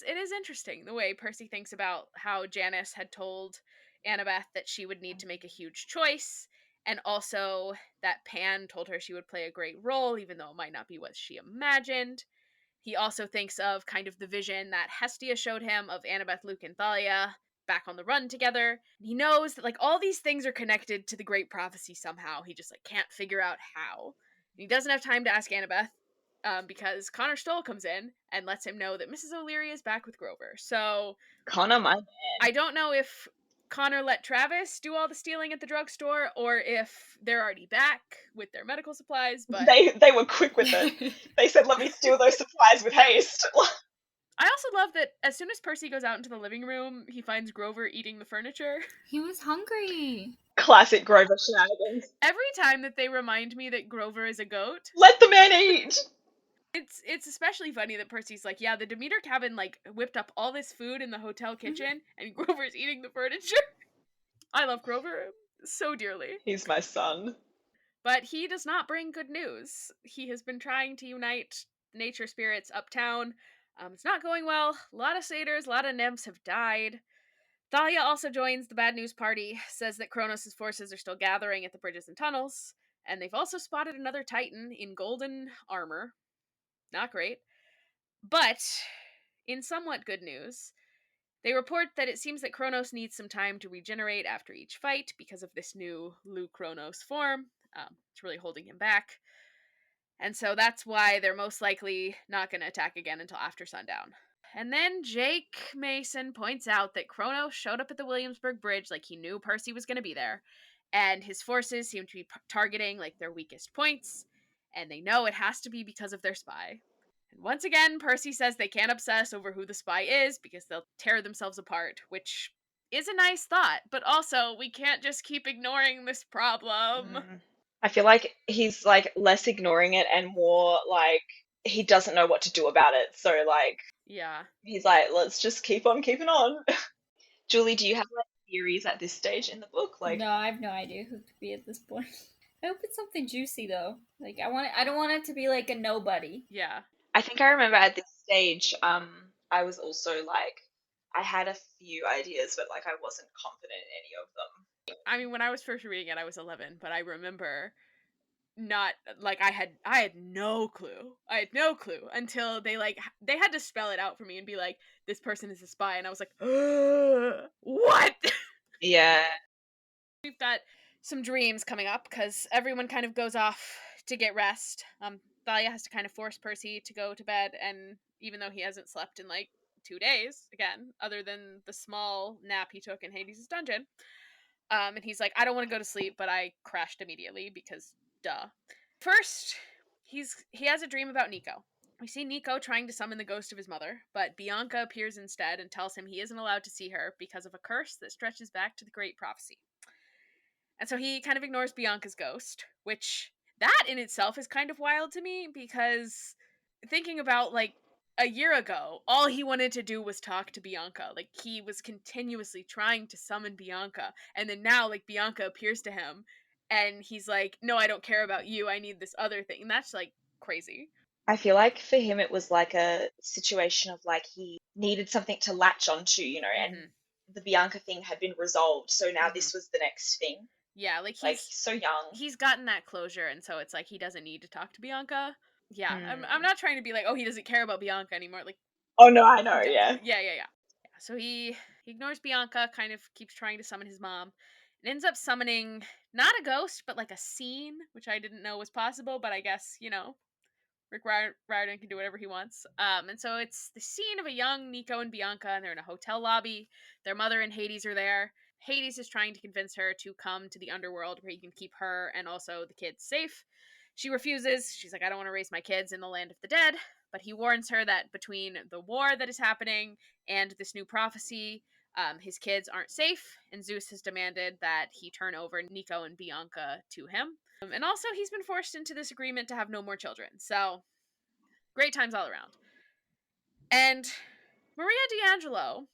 It is interesting the way Percy thinks about how Janice had told Annabeth that she would need to make a huge choice, and also that Pan told her she would play a great role, even though it might not be what she imagined. He also thinks of kind of the vision that Hestia showed him of Annabeth, Luke, and Thalia back on the run together. He knows that like all these things are connected to the great prophecy somehow. He just like can't figure out how. And he doesn't have time to ask Annabeth because Connor Stoll comes in and lets him know that Mrs. O'Leary is back with Grover. So Connor, my man. I don't know if Connor let Travis do all the stealing at the drugstore or if they're already back with their medical supplies, but They were quick with it. They said, let me steal those supplies with haste. I also love that as soon as Percy goes out into the living room, he finds Grover eating the furniture. He was hungry. Classic Grover shenanigans. Every time that they remind me that Grover is a goat, Let the man eat! it's especially funny that Percy's like, yeah, the Demeter cabin like whipped up all this food in the hotel kitchen and Grover's eating the furniture. I love Grover so dearly. He's my son. But he does not bring good news. He has been trying to unite nature spirits uptown. It's not going well. A lot of satyrs, a lot of nymphs have died. Thalia also joins the bad news party, says that Kronos' forces are still gathering at the bridges and tunnels, and they've also spotted another Titan in golden armor. Not great. But, in somewhat good news, they report that it seems that Kronos needs some time to regenerate after each fight because of this new Lu Kronos form. It's really holding him back. And so that's why they're most likely not going to attack again until after sundown. And then Jake Mason points out that Kronos showed up at the Williamsburg Bridge like he knew Percy was going to be there, and his forces seem to be targeting like their weakest points, and they know it has to be because of their spy. And once again, Percy says they can't obsess over who the spy is because they'll tear themselves apart, which is a nice thought, but also we can't just keep ignoring this problem. I feel like he's like less ignoring it and more like he doesn't know what to do about it. So like Yeah. he's like, let's just keep on keeping on. Julie, do you have like theories at this stage in the book? Like, No, I have no idea who could be at this point. I hope it's something juicy though. Like I don't want it to be like a nobody. Yeah. I think I remember at this stage, I was also like, I had a few ideas, but like I wasn't confident in any of them. I mean, when I was first reading it, I was 11, but I remember not like I had no clue. I had no clue until they had to spell it out for me and be like, this person is a spy, and I was like, what? Yeah. We've got some dreams coming up because everyone kind of goes off to get rest. Thalia has to kind of force Percy to go to bed, and even though he hasn't slept in like 2 days, again, other than the small nap he took in Hades' dungeon, and he's like, I don't want to go to sleep, but I crashed immediately because duh. First, he has a dream about Nico. We see Nico trying to summon the ghost of his mother, but Bianca appears instead and tells him he isn't allowed to see her because of a curse that stretches back to the Great Prophecy. And so he kind of ignores Bianca's ghost, which that in itself is kind of wild to me because thinking about like a year ago, all he wanted to do was talk to Bianca. Like he was continuously trying to summon Bianca, and then now like Bianca appears to him and he's like, "No, I don't care about you. I need this other thing." And that's like crazy. I feel like for him it was like a situation of like he needed something to latch onto, and Mhm. the Bianca thing had been resolved, so now Mhm. this was the next thing. Yeah, like Like he's so young. he's gotten that closure, and so it's like he doesn't need to talk to Bianca. Yeah, I'm Mm. not trying to be like, oh, he doesn't care about Bianca anymore. Like Oh no, I he know, does. yeah. Yeah. So he ignores Bianca, kind of keeps trying to summon his mom, and ends up summoning not a ghost, but like a scene, which I didn't know was possible, but I guess Riordan can do whatever he wants. And so it's the scene of a young Nico and Bianca, and they're in a hotel lobby. Their mother and Hades are there. Hades is trying to convince her to come to the underworld where he can keep her and also the kids safe. She refuses. She's like, I don't want to raise my kids in the land of the dead. But he warns her that between the war that is happening and this new prophecy, his kids aren't safe, and Zeus has demanded that he turn over Nico and Bianca to him. And also, he's been forced into this agreement to have no more children. So, great times all around. And Maria D'Angelo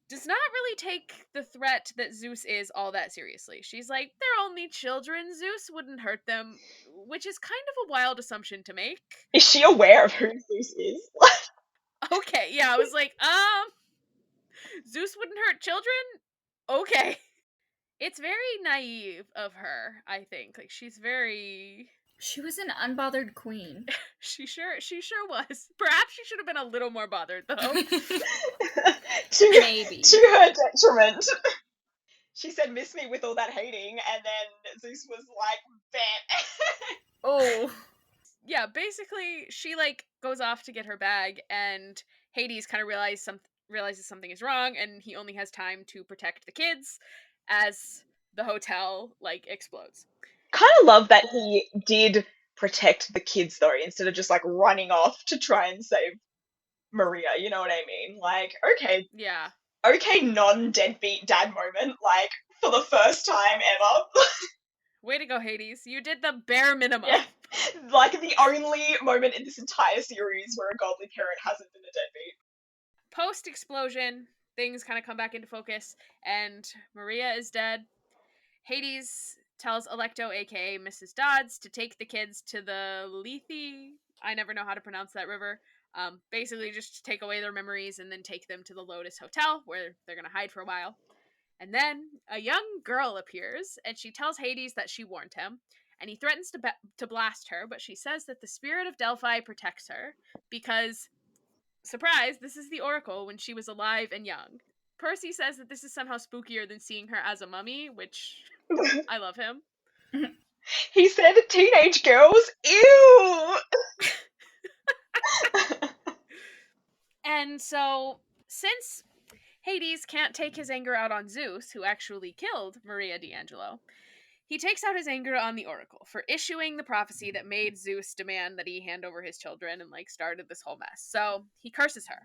does not really take the threat that Zeus is all that seriously. She's like, they're only children. Zeus wouldn't hurt them, which is kind of a wild assumption to make. Is she aware of who Zeus is? Okay, yeah, I was like, Zeus wouldn't hurt children? Okay. It's very naive of her, I think. Like she's very She was an unbothered queen. she sure was. Perhaps she should have been a little more bothered though. to Maybe. to her detriment. She said, "Miss me with all that hating," and then Zeus was like, "Bet." Oh. Yeah, basically she like goes off to get her bag and Hades kind of realizes something is wrong and he only has time to protect the kids as the hotel like explodes. Kind of love that he did protect the kids though, instead of just like running off to try and save Maria. You know what I mean? Like, okay, Yeah. okay, non-deadbeat dad moment, like for the first time ever. Way to go, Hades. You did the bare minimum. Yeah, like the only moment in this entire series where a godly parent hasn't been a deadbeat. Post explosion, things kind of come back into focus, and Maria is dead. Hades tells Electo, aka Mrs. Dodds, to take the kids to the Lethe. I never know how to pronounce that river. Basically, just to take away their memories and then take them to the Lotus Hotel where they're going to hide for a while. And then a young girl appears and she tells Hades that she warned him. And he threatens to blast her, but she says that the spirit of Delphi protects her because, surprise, this is the Oracle when she was alive and young. Percy says that this is somehow spookier than seeing her as a mummy, which I love him. He said, "Teenage girls, ew." And so, since Hades can't take his anger out on Zeus, who actually killed Maria D'Angelo, he takes out his anger on the Oracle for issuing the prophecy that made Zeus demand that he hand over his children and like started this whole mess. So he curses her.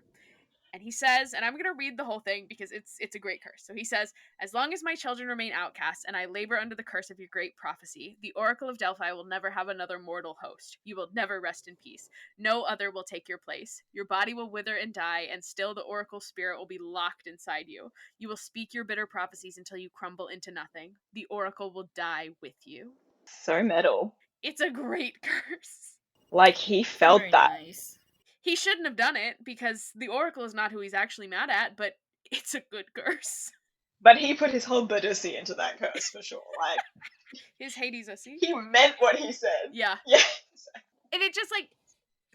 And he says, and I'm going to read the whole thing because it's a great curse. So he says, as long as my children remain outcasts and I labor under the curse of your great prophecy, the Oracle of Delphi will never have another mortal host. You will never rest in peace. No other will take your place. Your body will wither and die, and still the Oracle spirit will be locked inside you. You will speak your bitter prophecies until you crumble into nothing. The Oracle will die with you. So metal. It's a great curse. Like he It's felt very that. nice. He shouldn't have done it because the Oracle is not who he's actually mad at, but it's a good curse. But he put his whole Buddhist into that curse for sure. Like His Hades ussy. he meant what he said. Yeah. Yeah. And it just like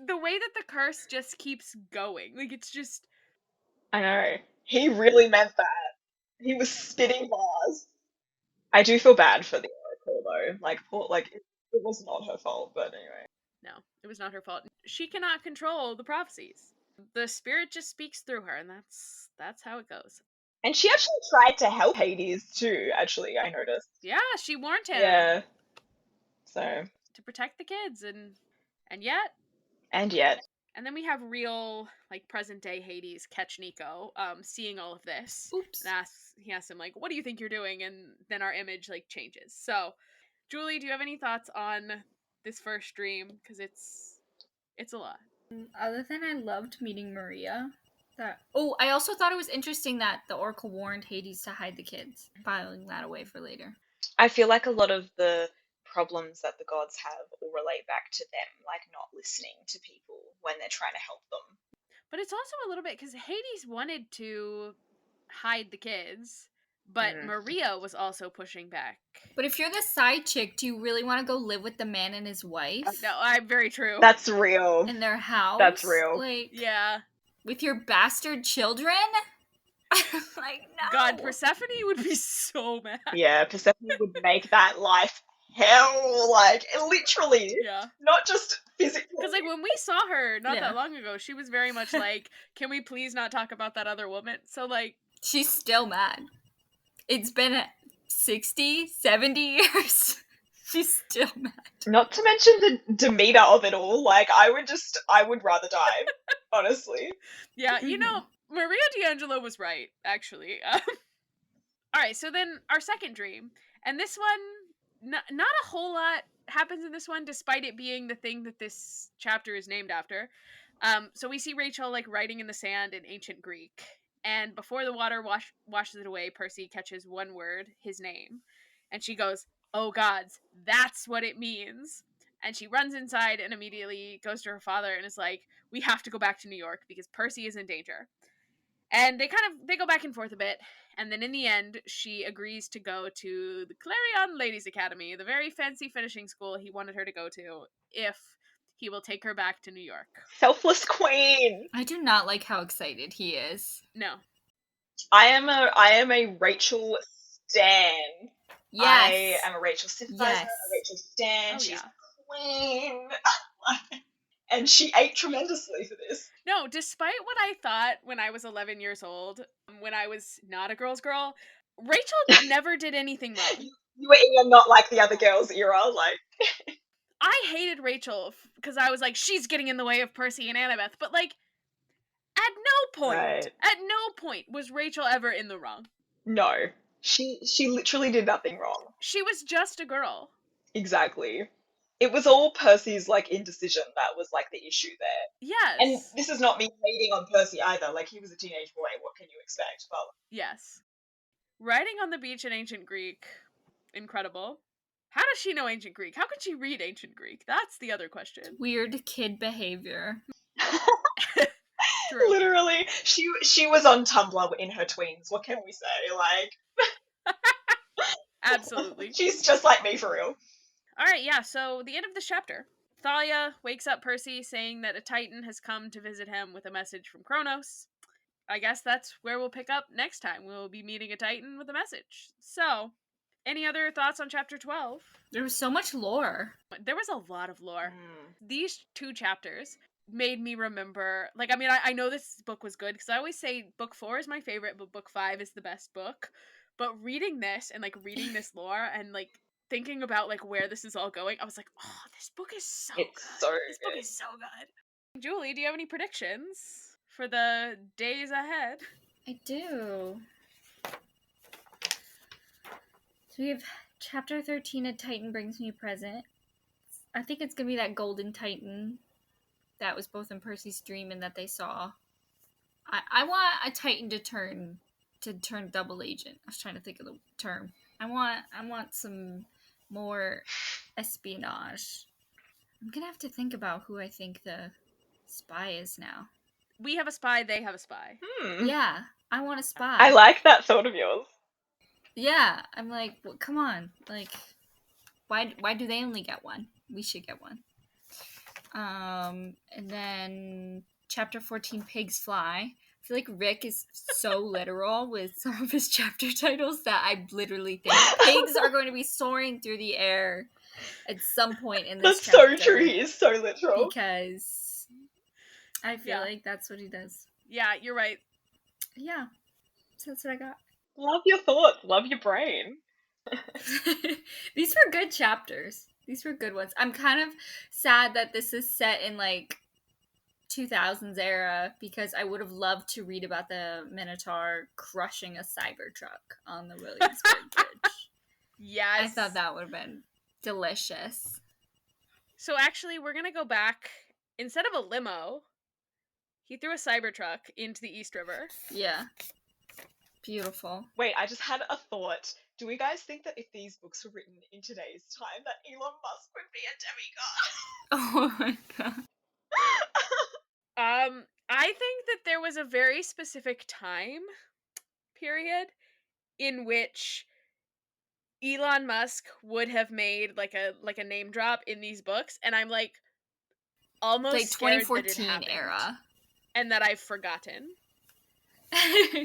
the way that the curse just keeps going. Like it's just I know. He really meant that. He was spitting bars. I do feel bad for the Oracle though. Like poor, like it was not her fault, but anyway. no, it was not her fault. She cannot control the prophecies. The spirit just speaks through her, and that's how it goes. And she actually tried to help Hades too, actually, I noticed. Yeah, she warned him Yeah. So, to protect the kids and yet and yet. and then we have real like present day Hades catch Nico seeing all of this. Oops. And he asks him like, what do you think you're doing? And then our image like changes. So Julie, do you have any thoughts on this first dream? Because it's a lot. Other than I loved meeting Maria. I also thought it was interesting that the Oracle warned Hades to hide the kids, filing that away for later. I feel like a lot of the problems that the gods have all relate back to them, like not listening to people when they're trying to help them. But it's also a little bit because Hades wanted to hide the kids, but Mm. Maria was also pushing back. But if you're the side chick, do you really want to go live with the man and his wife No, I'm very true. That's real. in their house? That's real. Like, Yeah. with your bastard children? Like, no. God, Persephone would be so mad. Yeah, Persephone would make that life hell, like, literally. Yeah. Not just physically. Because, like, when we saw her not Yeah. that long ago, she was very much like, can we please not talk about that other woman? So, like, She's still mad. It's been 60, 70 years. She's still mad. Not to mention the demeanor of it all. Like, I would rather die, honestly. yeah, you know, Maria D'Angelo was right, actually. All right, so then our second dream, and this one, not a whole lot happens in this one, despite it being the thing that this chapter is named after. So we see Rachel like writing in the sand in ancient Greek, and before the water washes it away, Percy catches one word, his name, and she goes, "Oh gods, that's what it means." And she runs inside and immediately goes to her father and is like, "We have to go back to New York because Percy is in danger." And they go back and forth a bit, and then in the end, she agrees to go to the Clarion Ladies Academy, the very fancy finishing school he wanted her to go to, if he will take her back to New York. Selfless queen. I do not like how excited he is. No. I am a Rachel stan. Yes. I am a Rachel sympathizer, Yes. a Rachel stan. Oh, She's yeah. queen. And she ate tremendously for this. No, despite what I thought when I was 11 years old, when I was not a girl's girl, Rachel never did anything wrong. You were in your not like the other girls era, like. I hated Rachel because I was like, she's getting in the way of Percy and Annabeth, but like, at no point was Rachel ever in the wrong. No. She literally did nothing wrong. She was just a girl. Exactly. It was all Percy's, like, indecision that was, like, the issue there. Yes. And this is not me hating on Percy either. Like, he was a teenage boy. What can you expect? But Yes. Riding on the beach in ancient Greek. Incredible. How does she know ancient Greek? How could she read ancient Greek? That's the other question. Weird kid behavior. True. literally, she was on Tumblr in her tweens. What can we say? Like, Absolutely. she's just like me for real. All right, yeah, so the end of this chapter. Thalia wakes up Percy saying that a Titan has come to visit him with a message from Kronos. I guess that's where we'll pick up next time. We'll be meeting a Titan with a message. So, any other thoughts on chapter 12? There was so much lore. There was a lot of lore. These two chapters made me remember, like, I mean, I know this book was good, because I always say book 4 is my favorite, but book 5 is the best book. But reading this, and, like, reading this lore, and, like, thinking about, like, where this is all going, I was like, oh, this book is so It's good. so This good. book is so good. Julie, do you have any predictions for the days ahead? I do. So we have chapter 13, A Titan Brings Me a Present. I think it's going to be that golden Titan that was both in Percy's dream and that they saw. I want a Titan to turn double agent. I was trying to think of the term. I want some more espionage. I'm going to have to think about who I think the spy is now. We have a spy, they have a spy. Yeah, I want a spy. I like that thought of yours. Yeah, I'm like, well, come on, like, why do they only get one? We should get one. And then chapter 14, Pigs Fly. I feel like Rick is so literal with some of his chapter titles that I literally think pigs are going to be soaring through the air at some point in this chapter. That's so true. He is so literal. Because I feel like that's what he does. Yeah, you're right. Yeah, so that's what I got. Love your thoughts. Love your brain. These were good chapters. These were good ones. I'm kind of sad that this is set in like 2000s era because I would have loved to read about the Minotaur crushing a Cybertruck on the Williamsburg Bridge. Yes. I thought that would have been delicious. So actually, we're going to go back. Instead of a limo, he threw a Cybertruck into the East River. Yeah. Beautiful. Wait, I just had a thought. Do we guys think that if these books were written in today's time, that Elon Musk would be a Oh my god. demigod? I think that there was a very specific time period in which Elon Musk would have made like a name drop in these books, and I'm like almost Like scared that it 2014 happened era. and that I've forgotten.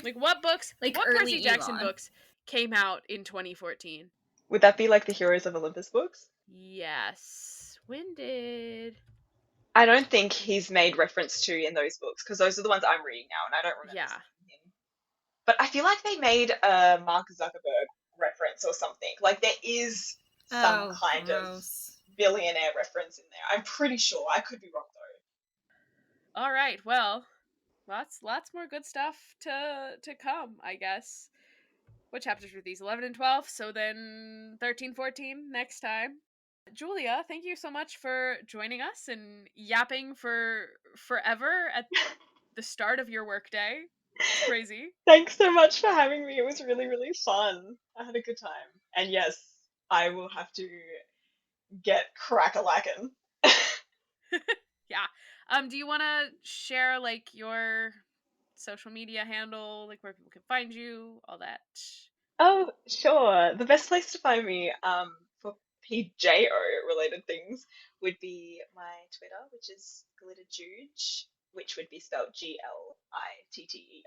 Like what books, Like what early Percy Jackson Elon. books came out in 2014? Would that be like the Heroes of Olympus books? Yes. When did? I don't think he's made reference to in those books because those are the ones I'm reading now, and I don't remember Yeah. seeing him. But I feel like they made a Mark Zuckerberg reference or something. Like there is some Oh, kind of gross. billionaire reference in there. I'm pretty sure. I could be wrong though. All right. Well, lots more good stuff to come, I guess. What chapters were these? 11 and 12. So then 13, 14 next time. Julia, thank you so much for joining us and yapping for forever at the start of your workday. It's crazy. Thanks so much for having me. It was really, really fun. I had a good time. And yes, I will have to get crack-a-lackin'. Yeah. Do you want to share like your social media handle, like where people can find you, all that? Oh, sure. The best place to find me, for PJO related things would be my Twitter, which is glitterjuge, which would be spelled GLITTERJUJ.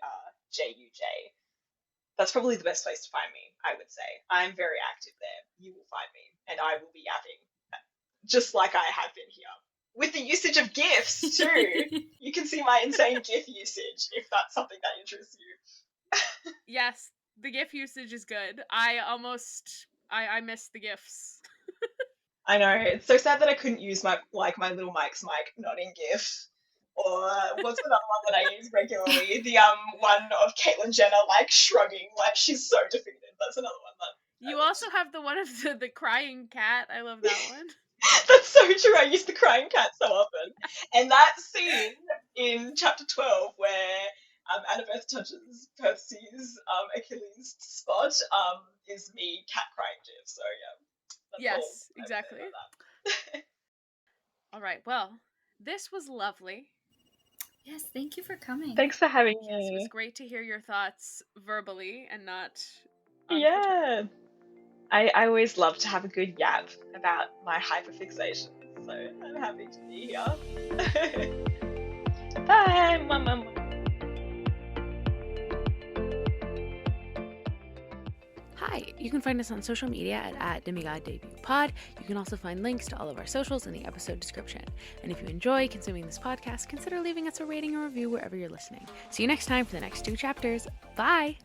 That's probably the best place to find me, I would say. I'm very active there. You will find me, and I will be yapping, just like I have been here. With the usage of GIFs, too. You can see my insane GIF usage, if that's something that interests you. Yes, the GIF usage is good. I miss the GIFs. I know, it's so sad that I couldn't use my little Mike's mic, not in GIF. Or what's another one that I use regularly? The one of Caitlyn Jenner like shrugging, like she's so defeated. That's another one that You I also have the one of the crying cat. I love that one. That's so true. I use the crying cat so often. And that scene in chapter 12 where Annabeth touches Percy's Achilles spot is me cat crying gif. So yeah, that's all Yes, I have to say exactly. about that. All right. Well, this was lovely. Yes, thank you for coming. Thanks for having Yes, it was me. great to hear your thoughts verbally and not on Twitter. Yeah. I always love to have a good yap about my hyperfixation, so I'm happy to be here. Bye! Mum. Hi, you can find us on social media at @DemigodDebutPod. You can also find links to all of our socials in the episode description. And if you enjoy consuming this podcast, consider leaving us a rating or review wherever you're listening. See you next time for the next 2 chapters. Bye!